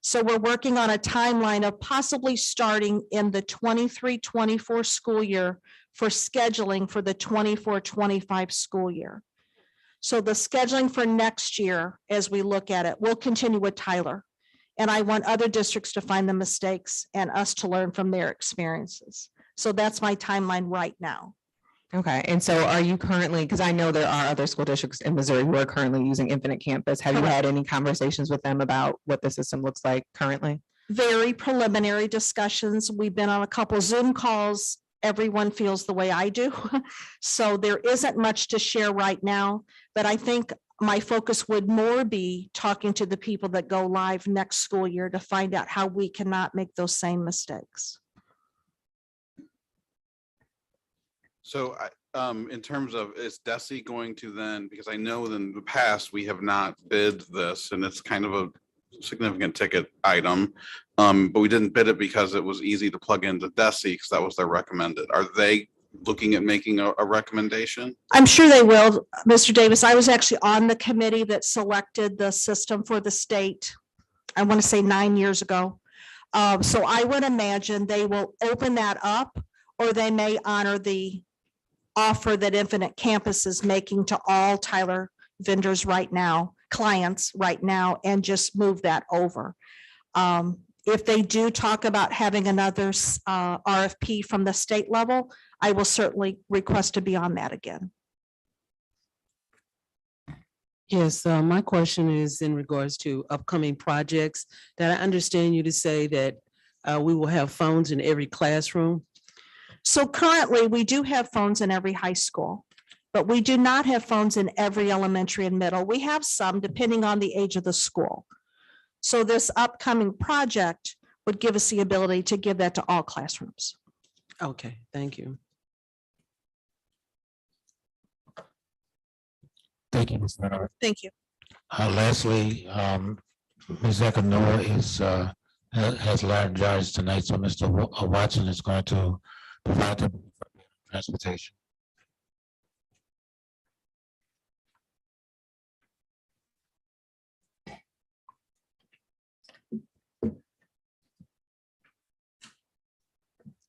So we're working on a timeline of possibly starting in the 23-24 school year for scheduling for the 24-25 school year. So the scheduling for next year, as we look at it, will continue with Tyler. And I want other districts to find the mistakes and us to learn from their experiences. So that's my timeline right now. Okay, and so are you currently, because I know there are other school districts in Missouri who are currently using Infinite Campus. Have you had any conversations with them about what the system looks like currently? Very preliminary discussions. We've been on a couple Zoom calls. Everyone feels the way I do. So there isn't much to share right now, but I think my focus would more be talking to the people that go live next school year to find out how we cannot make those same mistakes. So in terms of, is DESI going to then, because I know in the past, we have not bid this and it's kind of a significant ticket item. But we didn't bid it because it was easy to plug into DESI because that was their recommended. Are they looking at making a recommendation? I'm sure they will, Mr. Davis. I was actually on the committee that selected the system for the state, I want to say 9 years ago. So I would imagine they will open that up, or they may honor the offer that Infinite Campus is making to all Tyler vendors right now, clients right now, and just move that over. If they do talk about having another RFP from the state level, I will certainly request to be on that again. Yes, my question is in regards to upcoming projects. That I understand you to say that we will have phones in every classroom. So currently, we do have phones in every high school, but we do not have phones in every elementary and middle. We have some depending on the age of the school. So this upcoming project would give us the ability to give that to all classrooms. Okay, thank you. Thank you, Ms. Leonard. Thank you. Lastly, Ms. Ekanor has laryngitis tonight, so Mr. Watson is going to provide the transportation.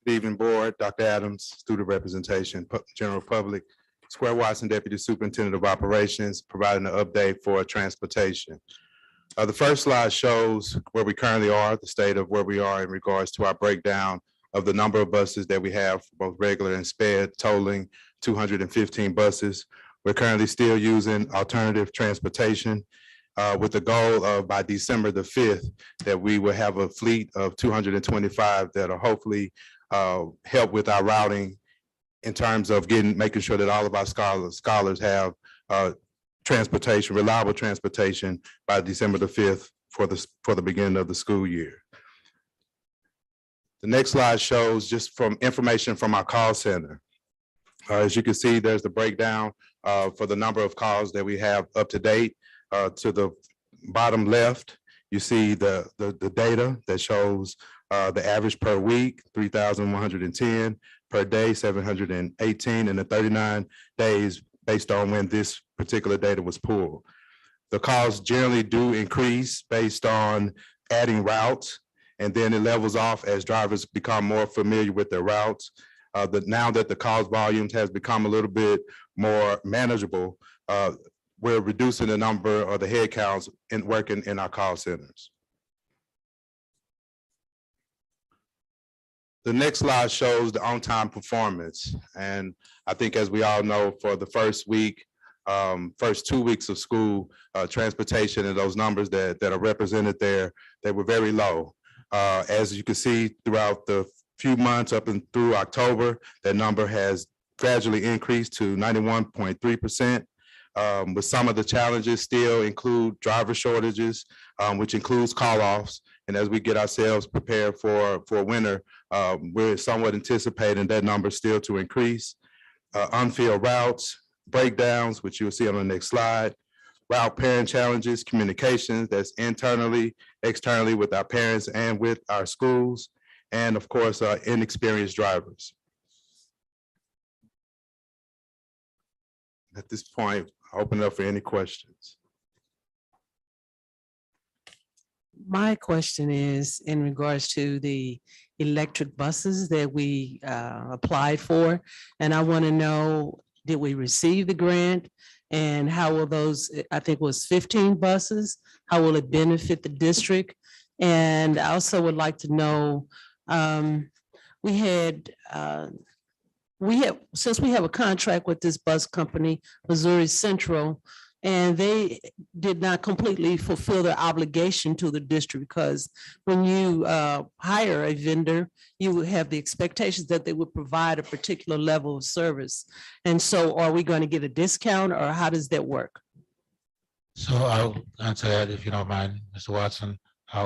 Good evening, board, Dr. Adams, student representation, general public, Square Watson, Deputy Superintendent of Operations, providing an update for transportation. The first slide shows where we currently are, the state of where we are in regards to our breakdown of the number of buses that we have, both regular and sped, totaling 215 buses. We're currently still using alternative transportation with the goal of by December the 5th, that we will have a fleet of 225 that'll hopefully help with our routing in terms of making sure that all of our scholars have transportation, reliable transportation by December the 5th for the beginning of the school year. The next slide shows just from information from our call center. As you can see, there's the breakdown for the number of calls that we have up to date. To the bottom left, you see the data that shows the average per week, 3,110, per day, 718, and the 39 days based on when this particular data was pulled. The calls generally do increase based on adding routes, and then it levels off as drivers become more familiar with their routes. Now that the calls volumes has become a little bit more manageable, we're reducing the number or the head counts in working in our call centers. The next slide shows the on-time performance. And I think as we all know, for the first 2 weeks of school, transportation and those numbers that are represented there, they were very low. As you can see throughout the few months up and through October, that number has gradually increased to 91.3%. But some of the challenges still include driver shortages, which includes call-offs. And as we get ourselves prepared for winter, we're somewhat anticipating that number still to increase. unfilled routes, breakdowns, which you will see on the next slide, route parent challenges, communications that's internally, externally with our parents and with our schools, and of course, inexperienced drivers. At this point, I open it up for any questions. My question is in regards to the electric buses that we applied for. And I want to know, did we receive the grant? And how will those, I think it was 15 buses, how will it benefit the district? And I also would like to know, since we have a contract with this bus company, Missouri Central, and they did not completely fulfill their obligation to the district, because when you hire a vendor, you would have the expectations that they would provide a particular level of service. And so are we going to get a discount, or how does that work? So I'll answer that if you don't mind, Mr. Watson.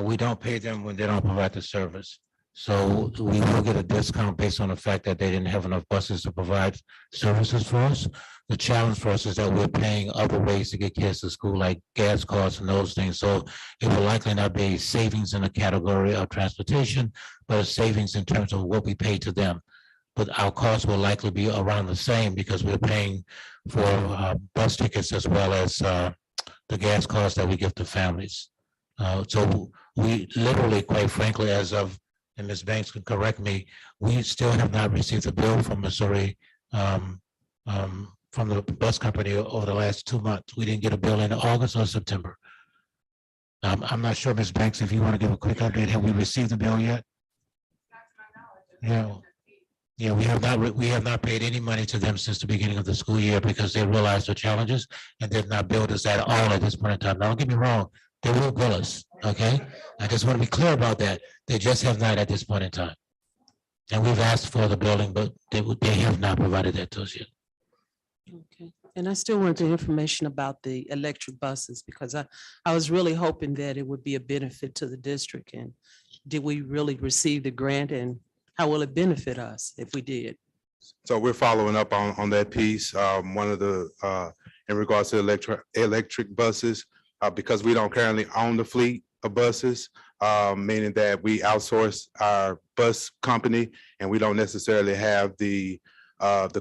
We don't pay them when they don't provide the service. So we will get a discount based on the fact that they didn't have enough buses to provide services for us. The challenge for us is that we're paying other ways to get kids to school, like gas costs and those things. So it will likely not be savings in the category of transportation, but a savings in terms of what we pay to them. But our costs will likely be around the same because we're paying for bus tickets as well as the gas costs that we give to families. So we literally, quite frankly, as of, and Ms. Banks can correct me, we still have not received a bill from Missouri, from the bus company over the last 2 months. We didn't get a bill in August or September. I'm not sure, Ms. Banks, if you want to give a quick update, have we received the bill yet? Yeah, we have not paid any money to them since the beginning of the school year because they realized the challenges and did not bill us at all at this point in time. Now, don't get me wrong, they will bill us, okay? I just want to be clear about that. They just have not at this point in time. And we've asked for the billing, but they have not provided that to us yet. Okay, and I still want the information about the electric buses, because I was really hoping that it would be a benefit to the district. And did we really receive the grant, and how will it benefit us if we did? So we're following up on that piece. One of the, in regards to electric buses, because we don't currently own the fleet of buses, meaning that we outsource our bus company and we don't necessarily have the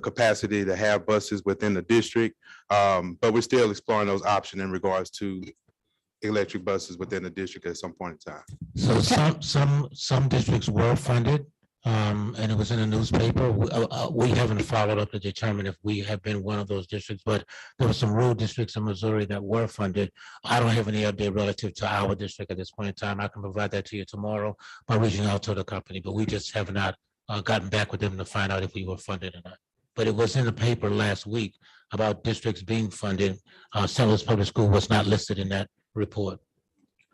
capacity to have buses within the district. But we're still exploring those options in regards to electric buses within the district at some point in time. So some districts were funded, and it was in the newspaper. We haven't followed up to determine if we have been one of those districts, but there were some rural districts in Missouri that were funded. I don't have any update relative to our district at this point in time. I can provide that to you tomorrow by reaching out to the company, but we just have not gotten back with them to find out if we were funded or not. But it was in the paper last week about districts being funded. St. Louis Public School was not listed in that report.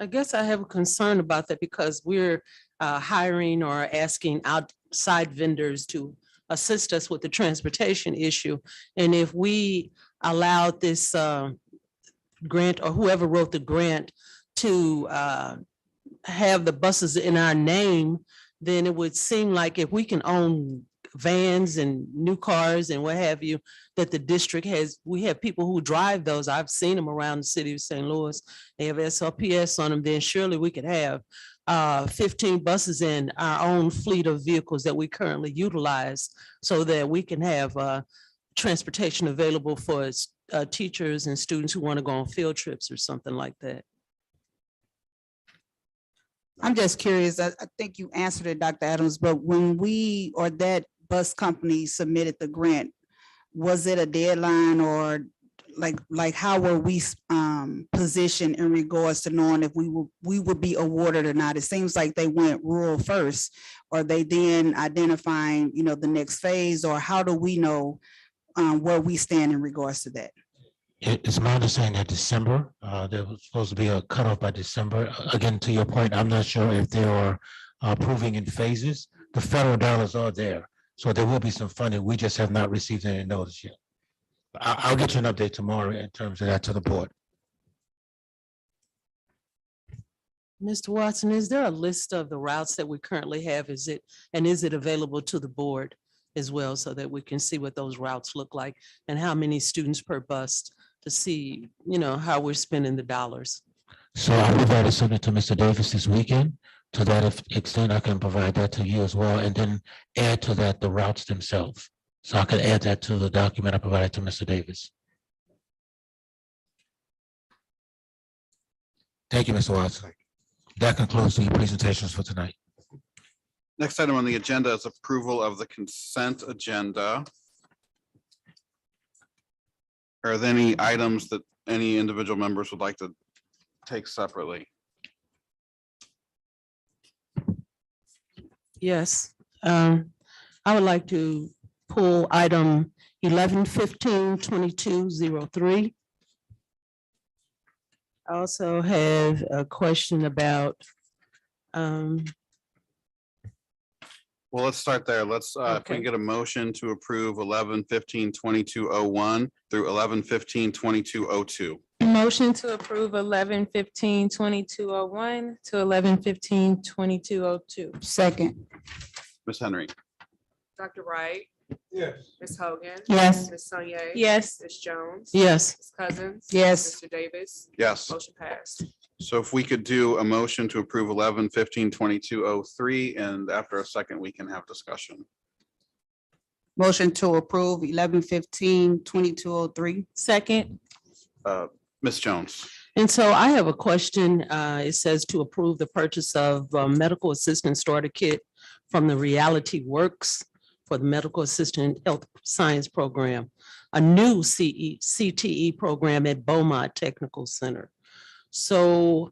I guess I have a concern about that because we're hiring or asking outside vendors to assist us with the transportation issue. And if we allowed this grant, or whoever wrote the grant, to have the buses in our name, then it would seem like if we can own vans and new cars and what have you, that the district we have people who drive those. I've seen them around the city of St. Louis. They have SLPS on them. Then surely we could have 15 buses in our own fleet of vehicles that we currently utilize, so that we can have transportation available for teachers and students who want to go on field trips or something like that. I'm just curious, I think you answered it, Dr. Adams, but when we or that bus company submitted the grant, was it a deadline, or like how were we positioned in regards to knowing if we would be awarded or not? It seems like they went rural first, or they then identifying, the next phase, or how do we know where we stand in regards to that? It's my understanding that December, there was supposed to be a cutoff by December. Again, to your point, I'm not sure if they are approving in phases. The federal dollars are there, so there will be some funding. We just have not received any notice yet. I'll get you an update tomorrow in terms of that to the board. Mr. Watson, is there a list of the routes that we currently have? Is it available to the board as well, so that we can see what those routes look like and how many students per bus to see, how we're spending the dollars. So I provided something to Mr. Davis this weekend. To that extent, I can provide that to you as well, and then add to that the routes themselves. So I could add that to the document I provided to Mr. Davis. Thank you, Mr. Watson. That concludes the presentations for tonight. Next item on the agenda is approval of the consent agenda. Are there any items that any individual members would like to take separately? Yes, I would like to pull item 11-15-2203. I also have a question about, Well, let's start there. Let's, if we Okay. can get a motion to approve 11-15-2201 through 11-15-2202. Motion to approve 11-15-2201 to 11-15-2202. Second. Ms. Henry. Dr. Wright, Yes. Ms. Hogan. Yes. Ms. Sonier. Yes. Ms. Jones. yes, Ms. Cousins. Yes. Mr. Davis. Yes. Motion passed. So if we could do a motion to approve 11-15-2203, and after a second, we can have discussion. Motion to approve 11-15-2203. Second. Ms. Jones. and so I have a question. It says to approve the purchase of medical assistant starter kit from the Reality Works for the medical assistant health science program, a new CTE program at Beaumont Technical Center. So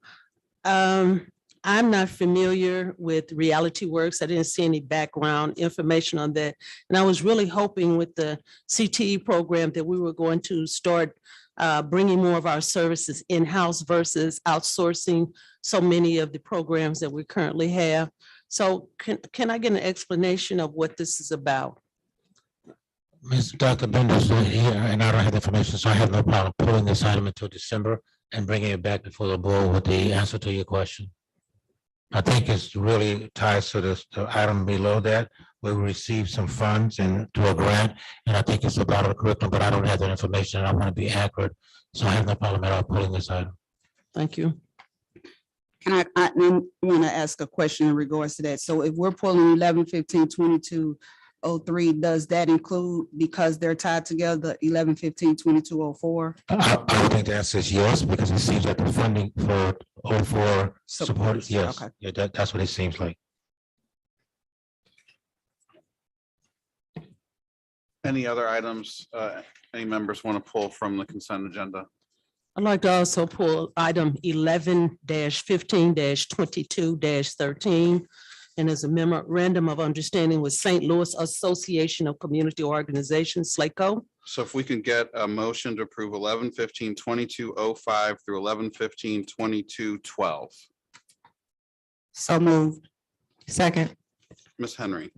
I'm not familiar with Reality Works. I didn't see any background information on that. And I was really hoping with the CTE program that we were going to start bringing more of our services in-house versus outsourcing so many of the programs that we currently have. So can I get an explanation of what this is about? Ms. Dr. Bender's not here, and I don't have the information, so I have no problem pulling this item until December and bringing it back before the board with the answer to your question. I think it's really ties to the item below that, where we received some funds and through a grant, and I think it's about a curriculum, but I don't have that information, and I want to be accurate, so I have no problem at all pulling this item. Thank you. Can I want to ask a question in regards to that? So if we're pulling 11-15-2203, does that include, because they're tied together, 11-15-2204? I would think the answer is yes, because it seems like the funding for 04 support, yes, Okay. yeah, that's what it seems like. Any other items any members want to pull from the consent agenda? I'd like to also pull item 11-15-22-13. And as a memorandum of understanding with St. Louis Association of Community Organizations, SLACO. So if we can get a motion to approve 11-15-2205 through 11-15-2212. So moved. Second. Ms. Henry.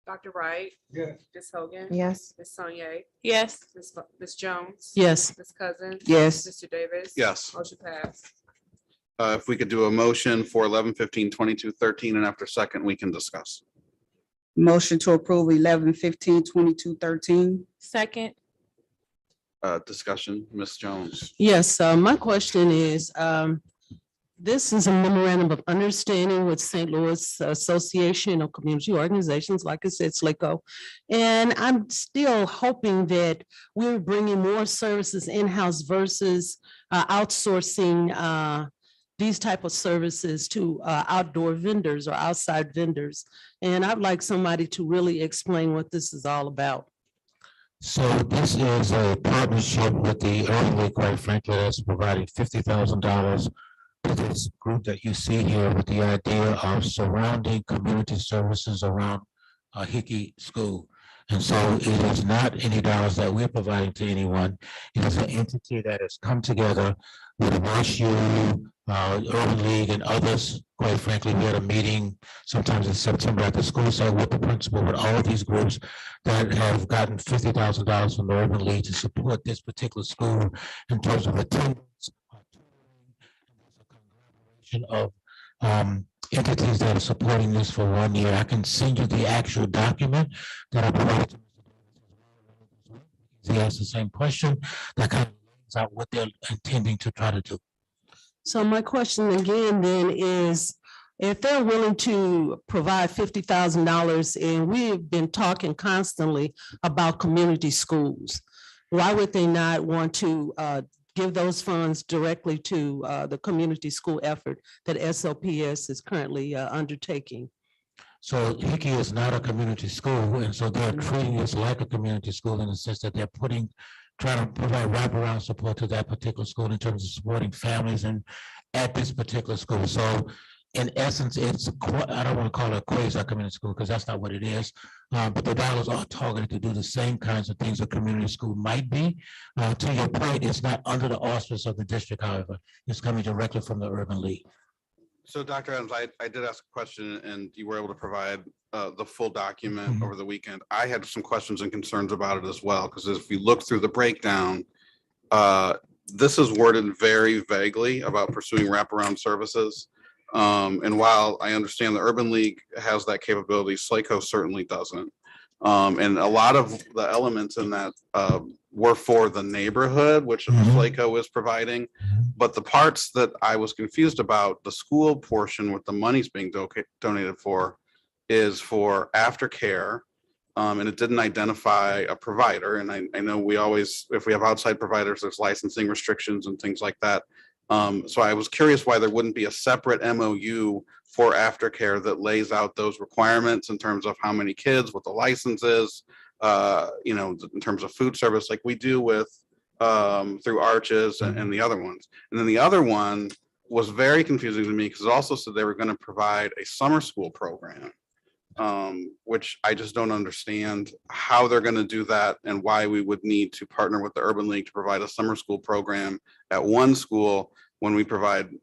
Dr. Wright. Yes. Ms. Hogan. Yes. Ms. Sonier. Yes. Ms. Jones. Yes, Ms. Cousins. Yes. Mr. Davis. Yes. Motion passed. If we could do a motion for 11-15-2213, and after second, we can discuss. Motion to approve 11-15-2213. Second. Discussion, Ms. Jones. yes, my question is, this is a memorandum of understanding with St. Louis Association of Community Organizations, like I said, SLACO. And I'm still hoping that we're bringing more services in-house versus outsourcing these type of services to outdoor vendors or outside vendors. And I'd like somebody to really explain what this is all about. So this is a partnership with the Urban League, quite frankly, that's providing $50,000 to this group that you see here with the idea of surrounding community services around Hickey School. And so it is not any dollars that we're providing to anyone. It is an entity that has come together with WashU, Urban League and others. Quite frankly, we had a meeting sometimes in September at the school site with the principal, with all of these groups that have gotten $50,000 from the Urban League to support this particular school in terms of attendance, of entities that are supporting this for 1 year. I can send you the actual document that I provided. To Mr. Davis. He asked the same question that kind of lays out what they're intending to try to do. So my question again then is, if they're willing to provide $50,000 and we've been talking constantly about community schools, why would they not want to give those funds directly to the community school effort that SLPS is currently undertaking? So Hickey is not a community school, and so they're treating this like a community school in the sense that they're trying to provide wraparound support to that particular school in terms of supporting families and at this particular school. So in essence, I don't want to call it a quasi-community school because that's not what it is. But the dollars are targeted to do the same kinds of things a community school might be. To your point, it's not under the auspice of the district, however. It's coming directly from the Urban League. So Dr. Adams, I did ask a question and you were able to provide the full document over the weekend. I had some questions and concerns about it as well, because if you look through the breakdown, this is worded very vaguely about pursuing wraparound services. And while I understand the Urban League has that capability, SLACO certainly doesn't. And a lot of the elements in that were for the neighborhood, which SLACO is providing. But the parts that I was confused about, the school portion with the money's being donated for, is for aftercare. And it didn't identify a provider. And I know we always, if we have outside providers, there's licensing restrictions and things like that. So I was curious why there wouldn't be a separate MOU for aftercare that lays out those requirements in terms of how many kids, what the license is, in terms of food service, like we do with through Arches and the other ones. And then the other one was very confusing to me because it also said they were going to provide a summer school program, which I just don't understand how they're going to do that and why we would need to partner with the Urban League to provide a summer school program at one school when we provided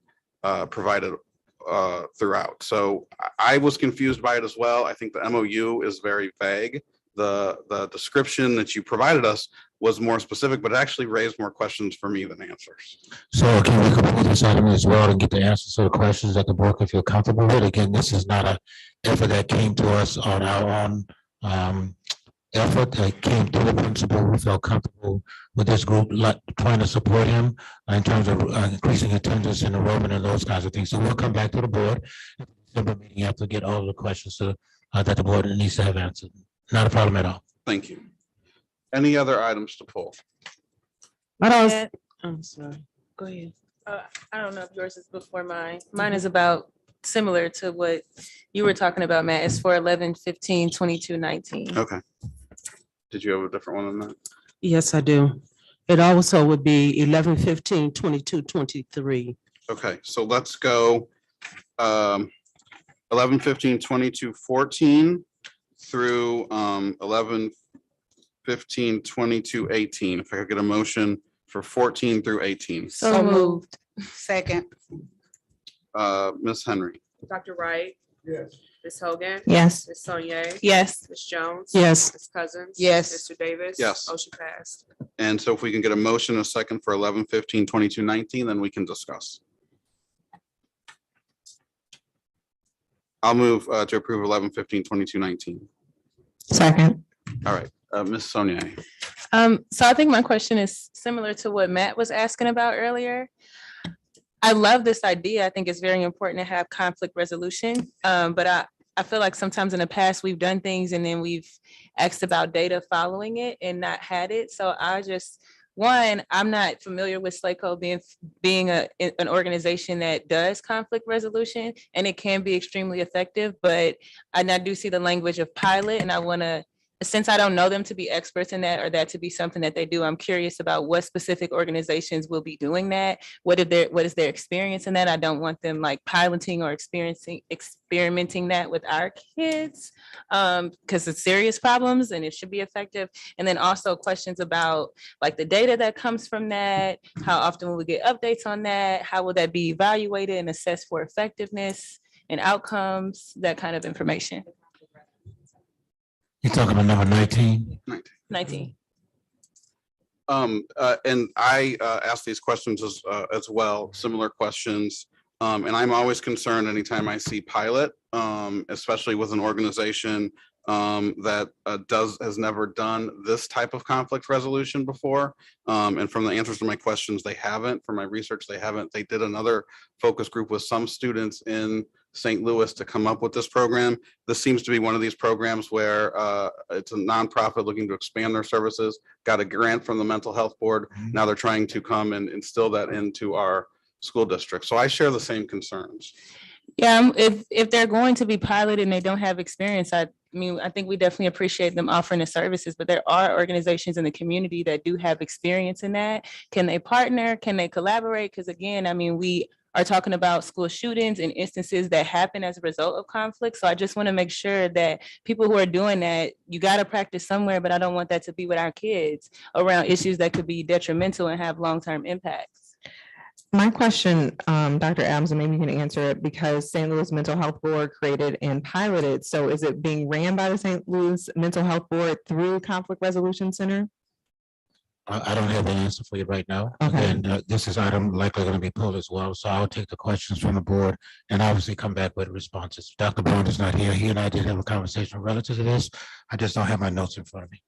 throughout. So I was confused by it as well. I think the MOU is very vague. The description that you provided us was more specific, but it actually raised more questions for me than answers. So can we complete this item as well and get the answers to the questions that the board can feel comfortable with? Again, this is not an effort that came to us on our own effort. That came to the principal. We felt comfortable with this group trying to support him in terms of increasing attendance and enrollment and those kinds of things. So we'll come back to the board at the December meeting after get all of the questions that the board needs to have answered. Not a problem at all. Thank you. Any other items to pull? I'm sorry. Go ahead. I don't know if yours is before mine. Mine is about similar to what you were talking about, Matt. It's for 11/15/22/19. Okay. Did you have a different one than that? Yes, I do. It also would be 11/15/22/23. Okay, so let's go 11/15/22/14 through 11/15/22/18. If I could get a motion for 14 through 18. So moved. Second. Ms. Henry. Dr. Wright? Yes. Ms. Hogan? Yes. Ms. Sonier? Yes. Ms. Jones? Yes. Ms. Cousins? Yes. Mr. Davis? Yes. Motion passed. And so if we can get a motion, a second for 11/15/22/19, then we can discuss. I'll move to approve 11/15/22/19. Second. All right, Ms. Sonia. So I think my question is similar to what Matt was asking about earlier. I love this idea. I think it's very important to have conflict resolution. But I feel like sometimes in the past, we've done things and then we've asked about data following it and not had it. So I'm not familiar with SLACO being an organization that does conflict resolution, and it can be extremely effective, but I do see the language of pilot, and I want to, since I don't know them to be experts in that or that to be something that they do, I'm curious about what specific organizations will be doing that. What is their experience in that? I don't want them like piloting or experimenting that with our kids because it's serious problems and it should be effective. And then also questions about like the data that comes from that. How often will we get updates on that? How will that be evaluated and assessed for effectiveness and outcomes? That kind of information. You're talking about number 19? 19. And I asked these questions as well, similar questions. And I'm always concerned anytime I see pilot, especially with an organization that has never done this type of conflict resolution before. And from the answers to my questions, they haven't. From my research, they haven't. They did another focus group with some students in St. Louis to come up with this program. This seems to be one of these programs where it's a nonprofit looking to expand their services, got a grant from the Mental Health Board. Now they're trying to come and instill that into our school district. So I share the same concerns. Yeah, if they're going to be piloted and they don't have experience, I mean, I think we definitely appreciate them offering the services, but there are organizations in the community that do have experience in that. Can they partner? Can they collaborate? Because again, I mean, we are talking about school shootings and instances that happen as a result of conflict. So I just want to make sure that people who are doing that, you got to practice somewhere, but I don't want that to be with our kids around issues that could be detrimental and have long-term impacts. My question, Dr. Adams, and maybe you can answer it, because St. Louis Mental Health Board created and piloted. So is it being ran by the St. Louis Mental Health Board through Conflict Resolution Center? I don't have the answer for you right now. Okay. And this is item likely going to be pulled as well. So I'll take the questions from the board and obviously come back with responses. Dr. Bond is not here. He and I did have a conversation relative to this. I just don't have my notes in front of me.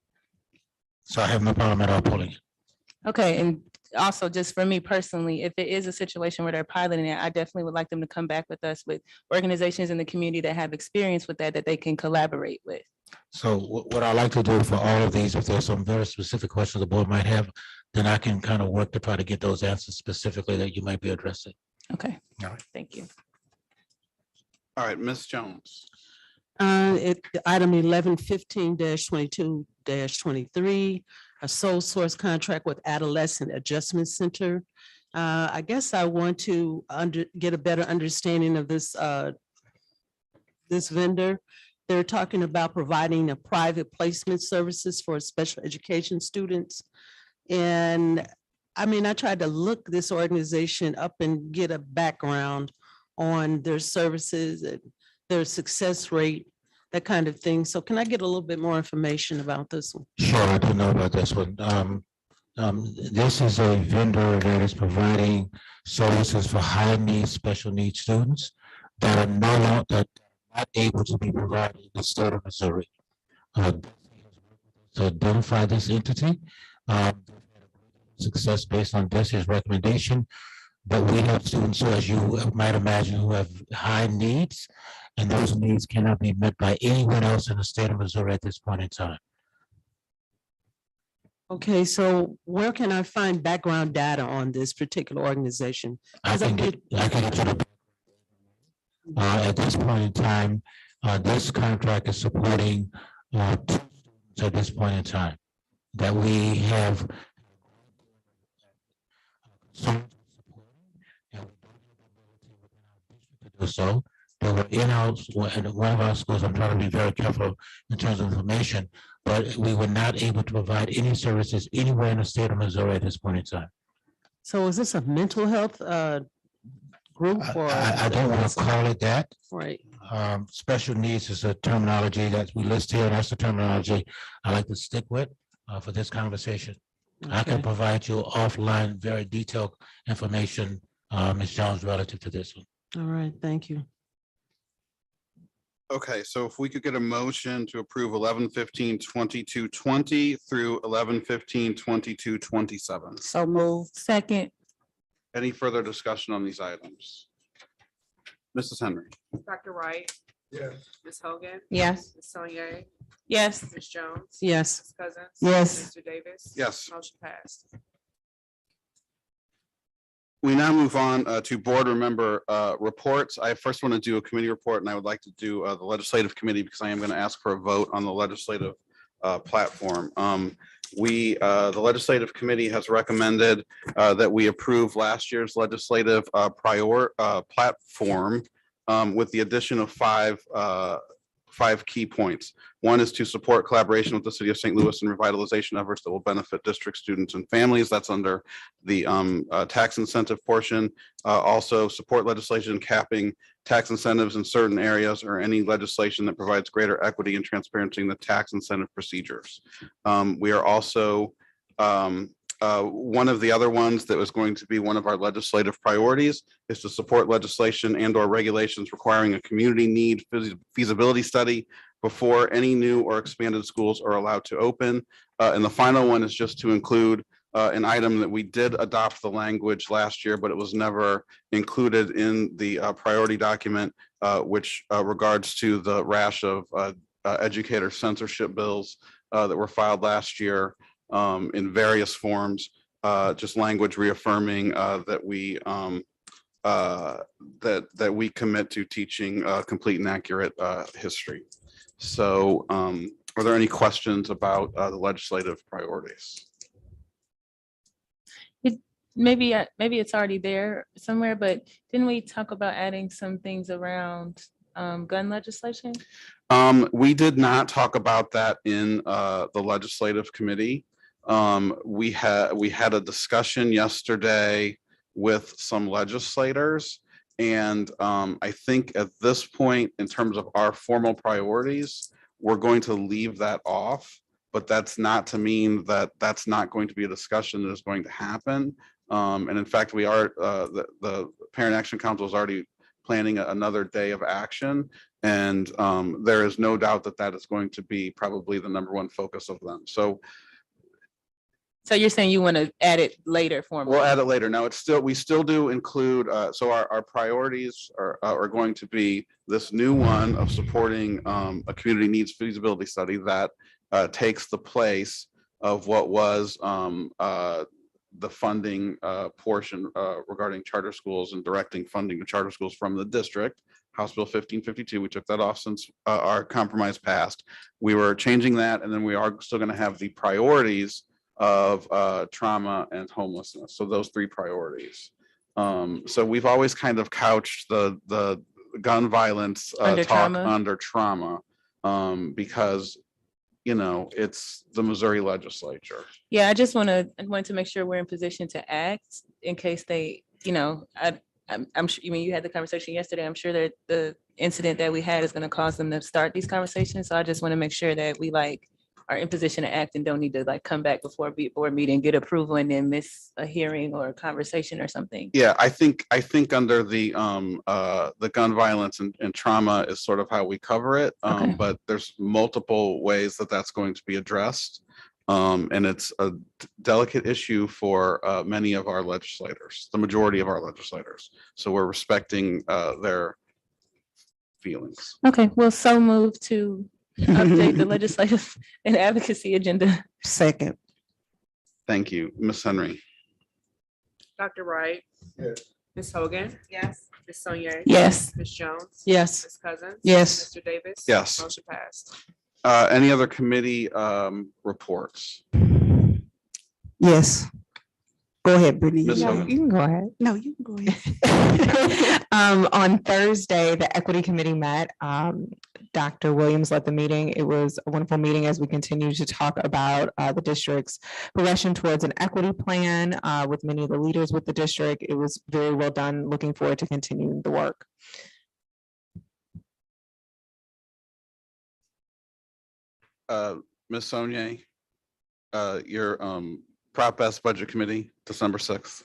So I have no problem at all pulling it. Okay, and also just for me personally, if it is a situation where they're piloting it, I definitely would like them to come back with us with organizations in the community that have experience with that they can collaborate with. So what I like to do for all of these, if there's some very specific questions the board might have, then I can kind of work to try to get those answers specifically that you might be addressing. Okay, all right. Thank you. All right, Ms. Jones. Item 1115-22-23, a sole source contract with Adolescent Adjustment Center. I guess I want to get a better understanding of this this vendor. They're talking about providing a private placement services for special education students. And I mean, I tried to look this organization up and get a background on their services and their success rate, that kind of thing. So can I get a little bit more information about this one? Sure, I do know about this one. This is a vendor that is providing services for high needs, special needs students that are not able to be provided in the state of Missouri. To identify this entity, success based on DESI's recommendation, but we have students who, as you might imagine, who have high needs, and those needs cannot be met by anyone else in the state of Missouri at this point in time. Okay, so where can I find background data on this particular organization? I can get you the at this point in time, this contract is supporting 2 students at this point in time that we have so they were in-house at one of our schools. I'm trying to be very careful in terms of information, but we were not able to provide any services anywhere in the state of Missouri at this point in time. So is this a mental health group or? I don't want to call it that. Right. Special needs is a terminology that we list here, and that's the terminology I like to stick with for this conversation. Okay. I can provide you offline very detailed information, Ms. Jones, relative to this one. All right, thank you. Okay, so if we could get a motion to approve 11-15-22-20 through 11-15-22-27. So moved. Second. Any further discussion on these items? Mrs. Henry. Dr. Wright. Yes. Ms. Hogan. Yes. Ms. Sonia. Yes. Ms. Jones. Yes. Ms. Cousins. Yes. Mr. Davis. Yes. Motion passed. We now move on to board member reports. I first want to do a committee report, and I would like to do the legislative committee because I am going to ask for a vote on the legislative platform. The legislative committee has recommended that we approve last year's legislative platform with the addition of five key points. One is to support collaboration with the city of St. Louis and revitalization efforts that will benefit district students and families. That's under the tax incentive portion. Also support legislation capping tax incentives in certain areas or any legislation that provides greater equity and transparency in the tax incentive procedures. We are also One of the other ones that was going to be one of our legislative priorities is to support legislation and or regulations requiring a community need feasibility study before any new or expanded schools are allowed to open. And the final one is just to include an item that we did adopt the language last year, but it was never included in the priority document, which regards to the rash of educator censorship bills that were filed last year in various forms, just language reaffirming that we that we commit to teaching complete and accurate history. So are there any questions about the legislative priorities? Maybe it's already there somewhere, but didn't we talk about adding some things around gun legislation? We did not talk about that in the legislative committee. We had a discussion yesterday with some legislators. And I think at this point, in terms of our formal priorities, we're going to leave that off. But that's not to mean that that's not going to be a discussion that is going to happen. And in fact, we are, the Parent Action Council is already planning another day of action. And there is no doubt that that is going to be probably the #1 focus of them. So you're saying you want to add it later for me? we'll add it later. Now, it's still, we still do include, so our priorities are going to be this new one of supporting a community needs feasibility study that takes the place of what was the funding portion regarding charter schools and directing funding to charter schools from the district. House Bill 1552, we took that off since our compromise passed. We were changing that, and then we are still going to have the priorities of trauma and homelessness. So those 3 priorities. So we've always kind of couched the gun violence Under talk trauma? under trauma because, you know, it's the Missouri legislature. Yeah, I just wanted to make sure we're in position to act in case they, you know, I'm sure, I mean, you had the conversation yesterday. I'm sure that the incident that we had is going to cause them to start these conversations. So I just want to make sure that we are in position to act and don't need to come back before a board meeting, get approval and then miss a hearing or a conversation or something. Yeah, I think under the gun violence and trauma is sort of how we cover it. Okay. But there's multiple ways that that's going to be addressed. And it's a delicate issue for many of our legislators, the majority of our legislators. So we're respecting their feelings. Okay, well, so move to update the legislative and advocacy agenda. Second. Thank you, Ms. Henry. Dr. Wright. Ms. Hogan. Yes. Ms. Sonia. Yes. Ms. Jones. Yes. Ms. Cousins. Yes. Mr. Davis. Yes. Motion passed. Any other committee reports? Yes. Go ahead, Brittany. Ms. Hogan. You can go ahead. No, you can go ahead. On Thursday, the Equity Committee met. Dr. Williams led the meeting. It was a wonderful meeting as we continue to talk about the district's progression towards an equity plan with many of the leaders with the district. It was very well done. Looking forward to continuing the work. Ms. Sonia, your Prop S Budget Committee, December 6th.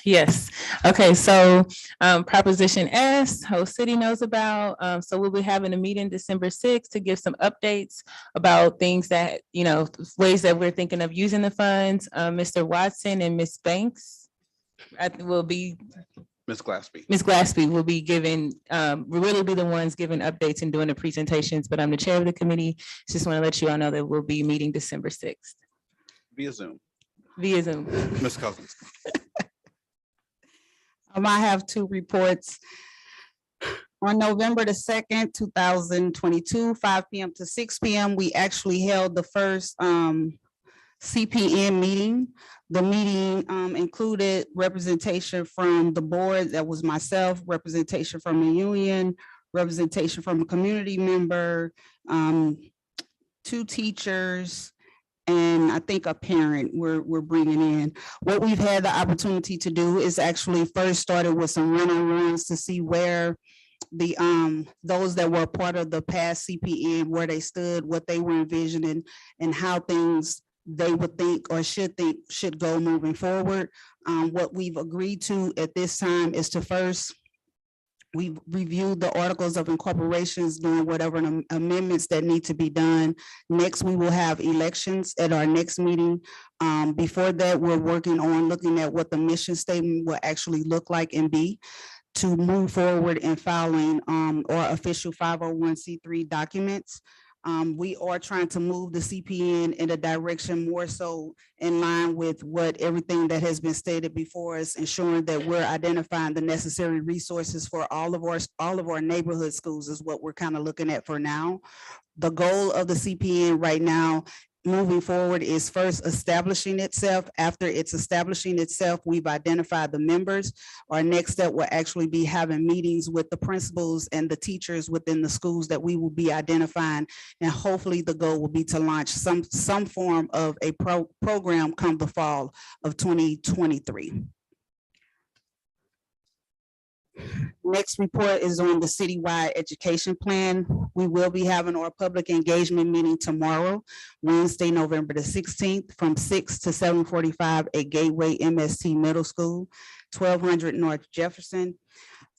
Yes. Okay. So Proposition S, whole city knows about. So we'll be having a meeting December 6th to give some updates about things that, you know, ways that we're thinking of using the funds. Mr. Watson and Ms. Banks will be. Ms. Glaspie. Ms. Glaspie will be giving, will really be the ones giving updates and doing the presentations, but I'm the chair of the committee. Just want to let you all know that we'll be meeting December 6th. Via Zoom. Via Zoom. Ms. Cousins. I have 2 reports. On November the 2nd, 2022, 5 p.m. to 6 p.m., we actually held the first CPN meeting. The meeting included representation from the board, that was myself, representation from the union, representation from a community member, 2 teachers, and I think a parent we're bringing in. What we've had the opportunity to do is actually first started with some one-on-ones to see where the those that were part of the past CPN, where they stood, what they were envisioning, and how things they would think or should go moving forward. What we've agreed to at this time is to first, we've reviewed the articles of incorporations, doing whatever amendments that need to be done. Next, we will have elections at our next meeting. Before that, we're working on looking at what the mission statement will actually look like and be, to move forward in filing our official 501c3 documents. We are trying to move the CPN in a direction more so in line with what everything that has been stated before us, ensuring that we're identifying the necessary resources for all of our neighborhood schools is what we're kind of looking at for now. The goal of the CPN right now, moving forward, is first establishing itself. After it's establishing itself, we've identified the members. Our next step will actually be having meetings with the principals and the teachers within the schools that we will be identifying. And hopefully the goal will be to launch some form of a program come the fall of 2023. Next report is on the citywide education plan. We will be having our public engagement meeting tomorrow, Wednesday, November the 16th, from 6 to 7:45 at Gateway MST Middle School, 1200 North Jefferson.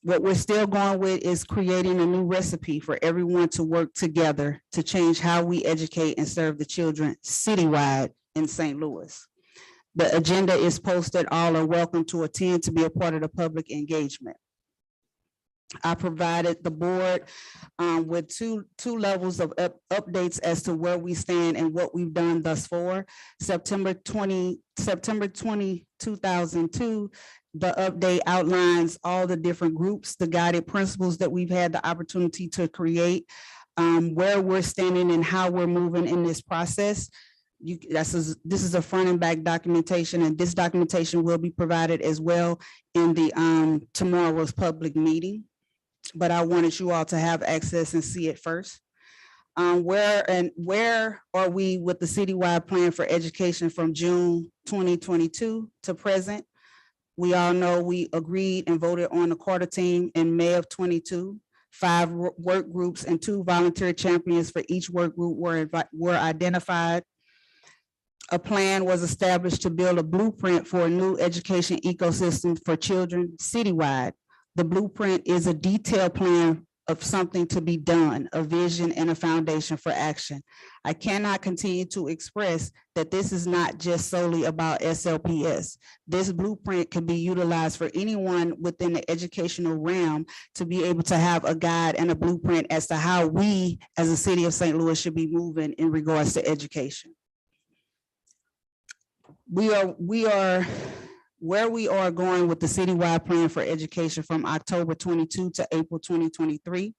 What we're still going with is creating a new recipe for everyone to work together to change how we educate and serve the children citywide in St. Louis. The agenda is posted. All are welcome to attend to be a part of the public engagement. I provided the board with two levels of updates as to where we stand and what we've done thus far. September 20, 2002, the update outlines all the different groups, the guided principles that we've had the opportunity to create, where we're standing and how we're moving in this process. This is a front and back documentation, and this documentation will be provided as well in the tomorrow's public meeting. But I wanted you all to have access and see it first. Where are we with the citywide plan for education from June 2022 to present? We all know we agreed and voted on the Carter team in May of 22. 5 work groups and 2 volunteer champions for each work group were identified. A plan was established to build a blueprint for a new education ecosystem for children citywide. The blueprint is a detailed plan of something to be done, a vision and a foundation for action. I cannot continue to express that this is not just solely about SLPS. This blueprint can be utilized for anyone within the educational realm to be able to have a guide and a blueprint as to how we as a city of St. Louis should be moving in regards to education. We are where we are going with the citywide plan for education from October 22 to April 2023.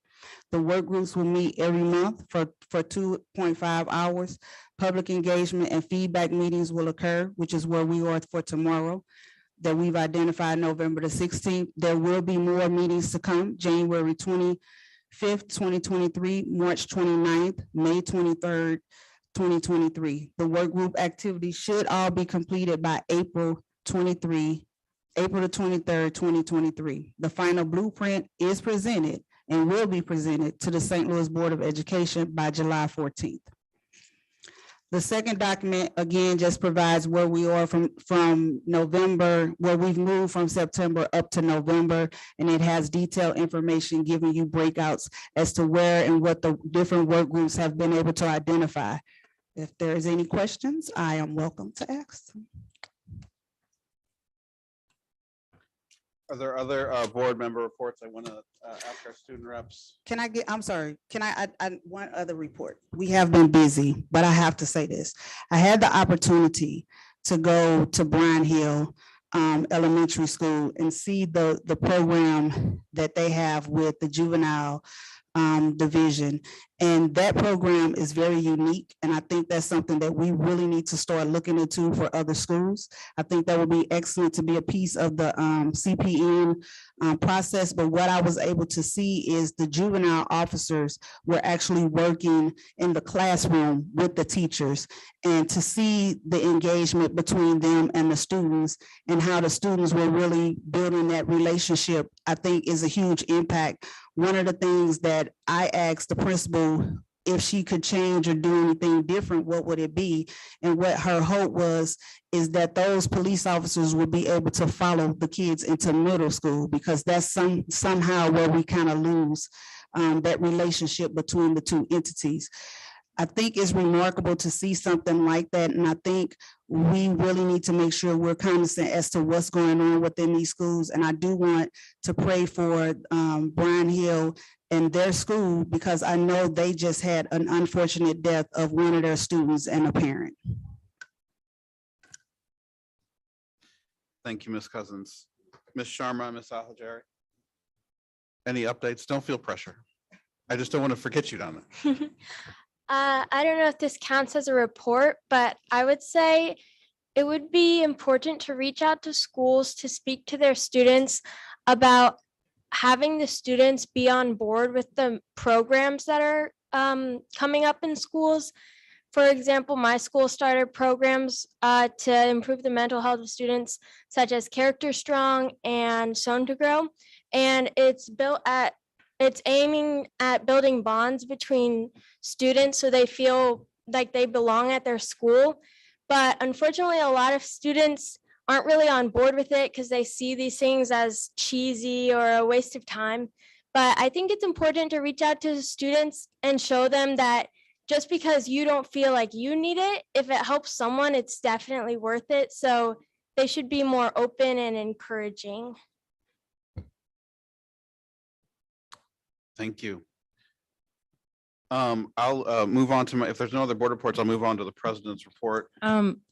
The work groups will meet every month for 2.5 hours. Public engagement and feedback meetings will occur, which is where we are for tomorrow, that we've identified November the 16th. There will be more meetings to come, January 25th, 2023, March 29th, May 23rd, 2023. The work group activities should all be completed by April the 23rd, 2023. The final blueprint is presented and will be presented to the St. Louis Board of Education by July 14th. The second document, again, just provides where we are from November, where we've moved from September up to November, and it has detailed information giving you breakouts as to where and what the different work groups have been able to identify. If there is any questions, I am welcome to ask. Are there other board member reports I want to ask our student reps? I'm sorry, one other report. We have been busy, but I have to say this. I had the opportunity to go to Bryan Hill Elementary School and see the program that they have with the juvenile division. And that program is very unique. And I think that's something that we really need to start looking into for other schools. I think that would be excellent to be a piece of the CPN process. But what I was able to see is the juvenile officers were actually working in the classroom with the teachers, and to see the engagement between them and the students and how the students were really building that relationship, I think is a huge impact. One of the things that I asked the principal if she could change or do anything different, what would it be? And what her hope was is that those police officers would be able to follow the kids into middle school, because that's somehow where we kind of lose that relationship between the two entities. I think it's remarkable to see something like that, and I think we really need to make sure we're cognizant as to what's going on within these schools. And I do want to pray for Bryan Hill and their school, because I know they just had an unfortunate death of one of their students and a parent. Thank you, Ms. Cousins. Ms. Sharma, Ms. Alhajari. Any updates? Don't feel pressure. I just don't want to forget you, Donna. I don't know if this counts as a report, but I would say it would be important to reach out to schools to speak to their students about having the students be on board with the programs that are coming up in schools. For example, my school started programs to improve the mental health of students, such as Character Strong and Sown to Grow. And it's aiming at building bonds between students so they feel like they belong at their school. But unfortunately, a lot of students aren't really on board with it because they see these things as cheesy or a waste of time. But I think it's important to reach out to students and show them that just because you don't feel like you need it, if it helps someone, it's definitely worth it. So they should be more open and encouraging. Thank you. I'll move on to if there's no other board reports, I'll move on to the president's report.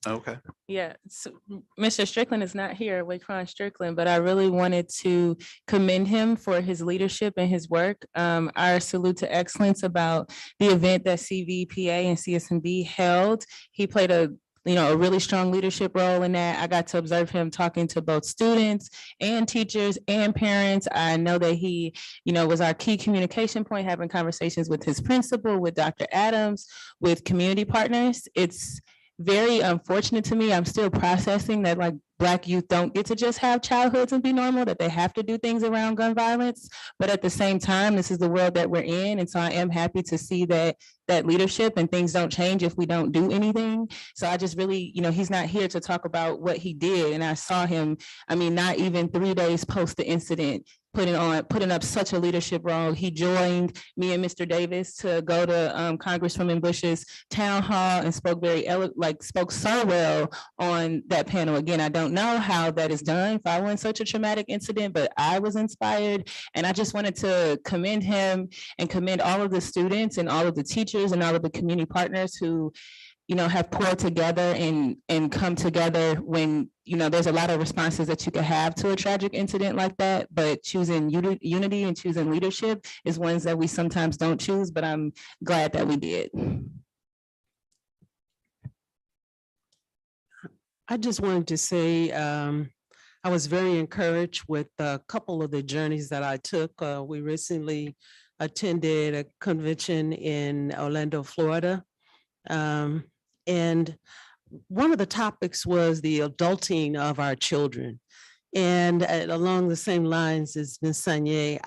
Okay. Yeah, so Mr. Strickland is not here, Waquan Strickland, but I really wanted to commend him for his leadership and his work. Our salute to excellence about the event that CVPA and CSNB held. He played a really strong leadership role in that. I got to observe him talking to both students and teachers and parents. I know that he, was our key communication point, having conversations with his principal, with Dr. Adams, with community partners. It's very unfortunate to me. I'm still processing that Black youth don't get to just have childhoods and be normal, that they have to do things around gun violence. But at the same time, this is the world that we're in. And so I am happy to see that leadership, and things don't change if we don't do anything. So I just really, he's not here to talk about what he did. And I saw him, not even 3 days post the incident, putting up such a leadership role. He joined me and Mr. Davis to go to Congresswoman Bush's town hall and spoke spoke so well on that panel. Again, I don't know how that is done following such a traumatic incident, but I was inspired. And I just wanted to commend him and commend all of the students and all of the teachers and all of the community partners who have poured together and come together when, there's a lot of responses that you could have to a tragic incident like that, but choosing unity and choosing leadership is ones that we sometimes don't choose, but I'm glad that we did. I just wanted to say, I was very encouraged with a couple of the journeys that I took. We recently attended a convention in Orlando, Florida. And one of the topics was the adulting of our children. And along the same lines as Ms. Sanier,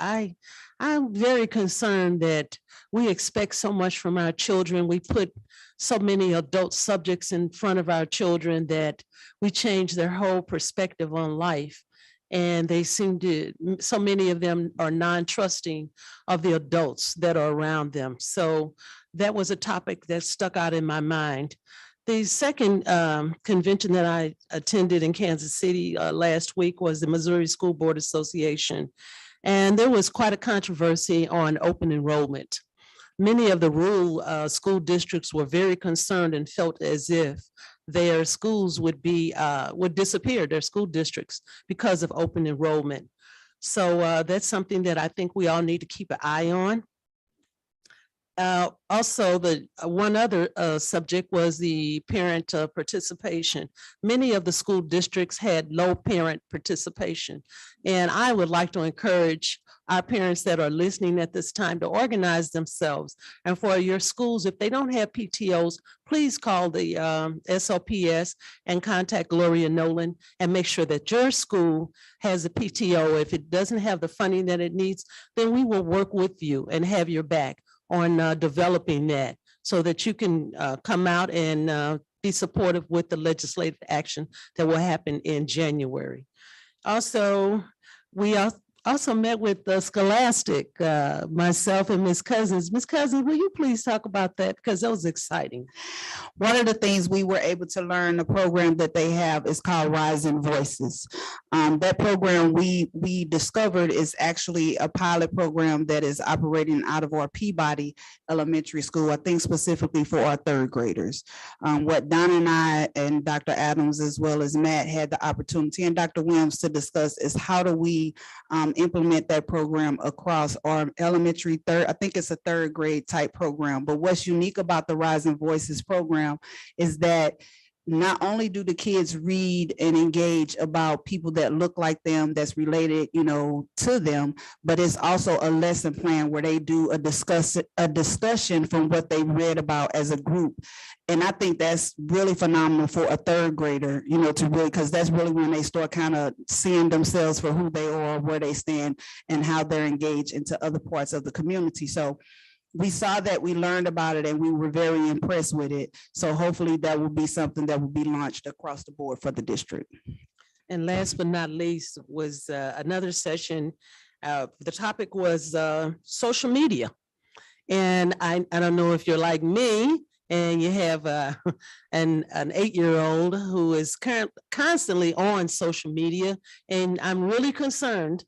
I'm very concerned that we expect so much from our children. We put so many adult subjects in front of our children that we change their whole perspective on life. And they so many of them are non-trusting of the adults that are around them. So that was a topic that stuck out in my mind. The second convention that I attended in Kansas City last week was the Missouri School Board Association. And there was quite a controversy on open enrollment. Many of the rural school districts were very concerned and felt as if their schools would disappear, their school districts, because of open enrollment. So that's something that I think we all need to keep an eye on. Also, the one other subject was the parent participation. Many of the school districts had low parent participation. And I would like to encourage our parents that are listening at this time to organize themselves. And for your schools, if they don't have PTOs, please call the SOPS and contact Gloria Nolan and make sure that your school has a PTO. If it doesn't have the funding that it needs, then we will work with you and have your back on developing that so that you can come out and be supportive with the legislative action that will happen in January. Also, we also met with the Scholastic, myself and Ms. Cousins. Ms. Cousins, will you please talk about that? Because that was exciting. One of the things we were able to learn, the program that they have is called Rising Voices. That program we discovered is actually a pilot program that is operating out of our Peabody Elementary School, I think specifically for our third graders. What Donna and I and Dr. Adams, as well as Matt, had the opportunity, and Dr. Williams, to discuss is how do we implement that program across our elementary I think it's a third grade type program. But what's unique about the Rising Voices program is that not only do the kids read and engage about people that look like them, that's related, to them, but it's also a lesson plan where they do a discussion from what they read about as a group. And I think that's really phenomenal for a third grader, to really, because that's really when they start kind of seeing themselves for who they are, where they stand, and how they're engaged into other parts of the community. So we saw that, we learned about it, and we were very impressed with it. So hopefully that will be something that will be launched across the board for the district. And last but not least was another session. The topic was social media. And I don't know if you're like me and you have an 8-year-old who is constantly on social media. And I'm really concerned,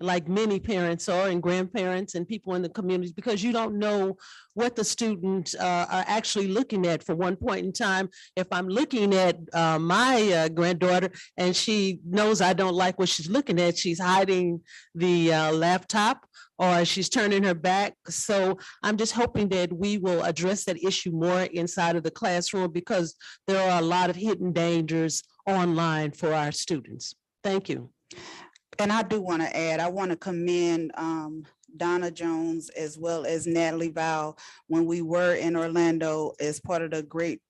like many parents are, and grandparents and people in the communities, because you don't know what the students are actually looking at. For one point in time, if I'm looking at my granddaughter and she knows I don't like what she's looking at, she's hiding the laptop or she's turning her back. So I'm just hoping that we will address that issue more inside of the classroom, because there are a lot of hidden dangers online for our students. Thank you. And I do want to add, I want to commend Donna Jones as well as Natalie Val. When we were in Orlando as part of the great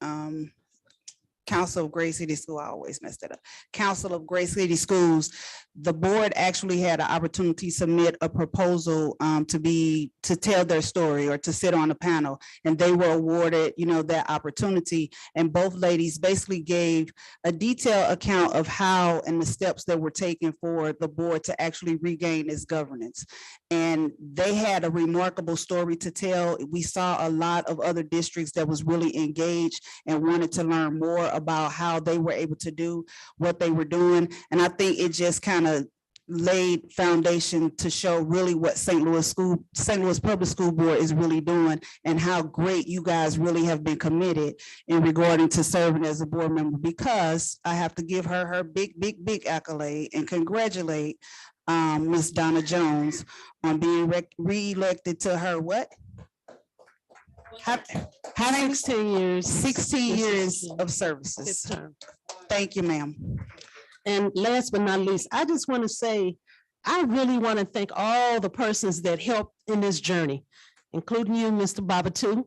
Council of Great City School, I always messed it up. Council of Great City Schools, the board actually had an opportunity to submit a proposal to tell their story or to sit on a panel, and they were awarded, that opportunity. And both ladies basically gave a detailed account of how and the steps that were taken for the board to actually regain its governance. And they had a remarkable story to tell. We saw a lot of other districts that was really engaged and wanted to learn more about how they were able to do what they were doing. And I think it just kind of laid foundation to show really what St. Louis Public School Board is really doing, and how great you guys really have been committed in regarding to serving as a board member. Because I have to give her big accolade and congratulate Ms. Donna Jones on being re-elected to her what? How 16 years. 16 years of services. Thank you, ma'am. And last but not least, I just want to say, I really want to thank all the persons that helped in this journey, including you, Mr. Babatu.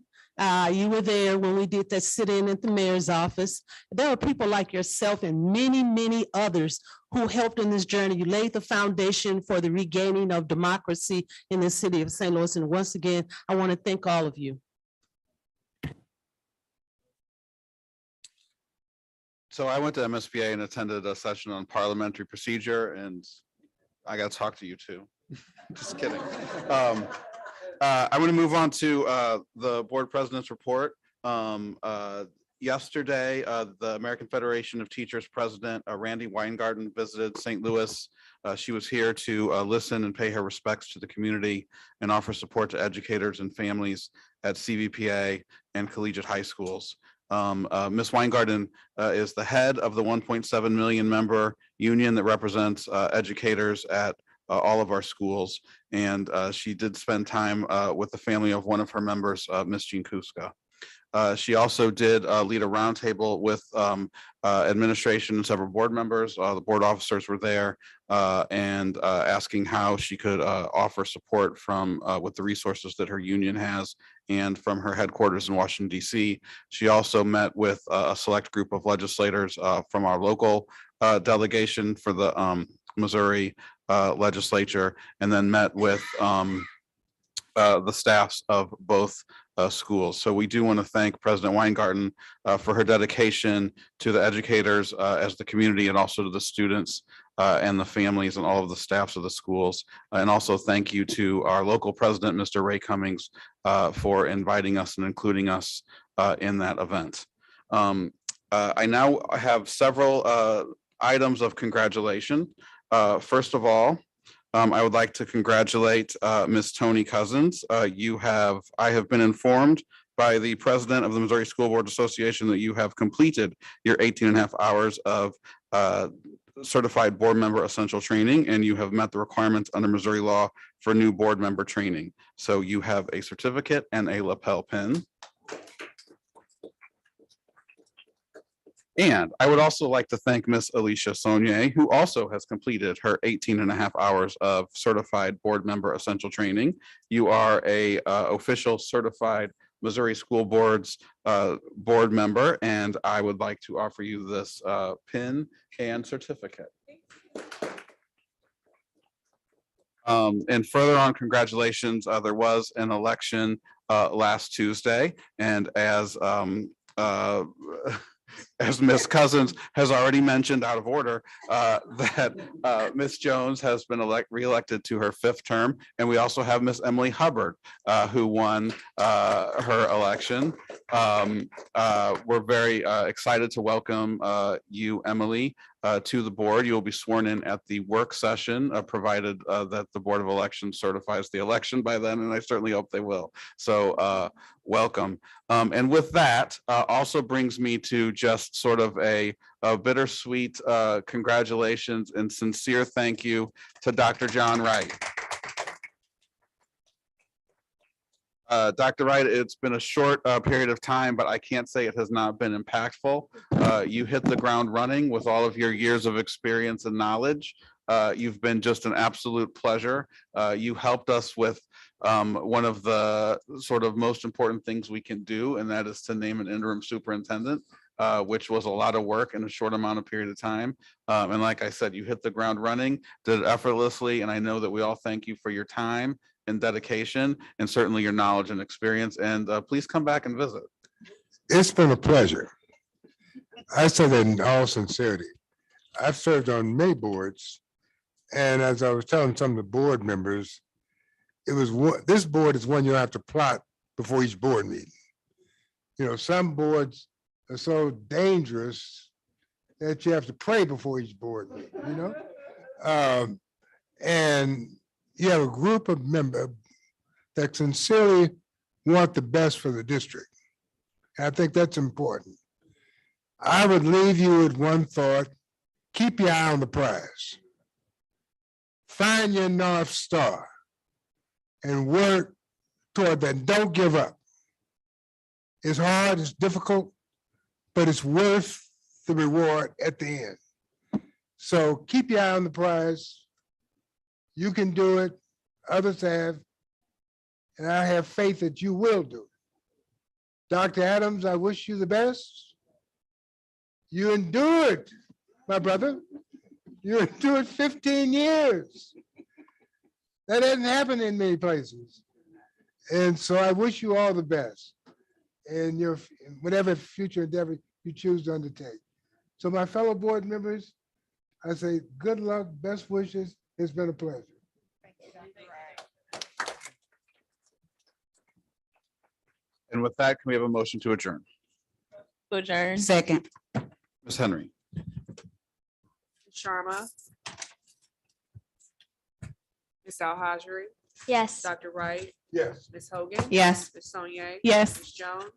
You were there when we did that sit-in at the mayor's office. There were people like yourself and many, many others who helped in this journey. You laid the foundation for the regaining of democracy in the city of St. Louis. And once again, I want to thank all of you. So I went to MSBA and attended a session on parliamentary procedure, and I got to talk to you too. Just kidding. I'm going to move on to the board president's report. Yesterday, the American Federation of Teachers president, Randy Weingarten, visited St. Louis. She was here to listen and pay her respects to the community and offer support to educators and families at CVPA and collegiate high schools. Ms. Weingarten is the head of the 1.7 million member union that represents educators at all of our schools. And she did spend time with the family of one of her members, Ms. Jean Kuska. She also did lead a roundtable with administration and several board members. The board officers were there and asking how she could offer support from with the resources that her union has and from her headquarters in Washington, D.C. She also met with a select group of legislators from our local delegation for the Missouri legislature, and then met with the staffs of both schools. So we do want to thank President Weingarten for her dedication to the educators as the community, and also to the students and the families and all of the staffs of the schools. And also thank you to our local president, Mr. Ray Cummings, for inviting us and including us in that event. I now have several items of congratulation. First of all, I would like to congratulate Ms. Tony Cousins. I have been informed by the president of the Missouri School Board Association that you have completed your 18.5 hours of certified board member essential training, and you have met the requirements under Missouri law for new board member training. So you have a certificate and a lapel pin. And I would also like to thank Miss Alicia Saunier, who also has completed her 18.5 hours of certified board member essential training. You are a official certified Missouri School Board's board member, and I would like to offer you this pin and certificate. And further on, congratulations. There was an election last Tuesday, and as Ms. Cousins has already mentioned out of order, that Ms. Jones has been reelected to her 5th term. And we also have Ms. Emily Hubbard, who won her election. We're very excited to welcome you, Emily, to the board. You will be sworn in at the work session, provided that the Board of Elections certifies the election by then, and I certainly hope they will. So welcome. And with that, also brings me to just sort of a bittersweet congratulations and sincere thank you to Dr. John Wright. Dr. Wright, it's been a short period of time, but I can't say it has not been impactful. You hit the ground running with all of your years of experience and knowledge. You've been just an absolute pleasure. You helped us with one of the sort of most important things we can do, and that is to name an interim superintendent, which was a lot of work in a short amount of period of time. And like I said, you hit the ground running, did it effortlessly, and I know that we all thank you for your time and dedication, and certainly your knowledge and experience. And please come back and visit. It's been a pleasure. I say that in all sincerity. I've served on many boards, and as I was telling some of the board members, this board is one you have to plot before each board meeting. You know, some boards are so dangerous that you have to pray before each board meeting, you know? And you have a group of members that sincerely want the best for the district. And I think that's important. I would leave you with one thought: keep your eye on the prize. Find your North Star and work toward that. Don't give up. It's hard, it's difficult, but it's worth the reward at the end. So keep your eye on the prize. You can do it, others have, and I have faith that you will do it. Dr. Adams, I wish you the best. You endured, my brother. You endured 15 years. That hasn't happened in many places. And so I wish you all the best in your whatever future endeavor you choose to undertake. So my fellow board members, I say good luck, best wishes. It's been a pleasure. And with that, can we have a motion to adjourn? Adjourn. Second. Ms. Henry. Sharma. Ms. Alhajri. Yes. Dr. Wright. Yes. Ms. Hogan. Yes. Ms. Saunier. Yes. Ms. Jones.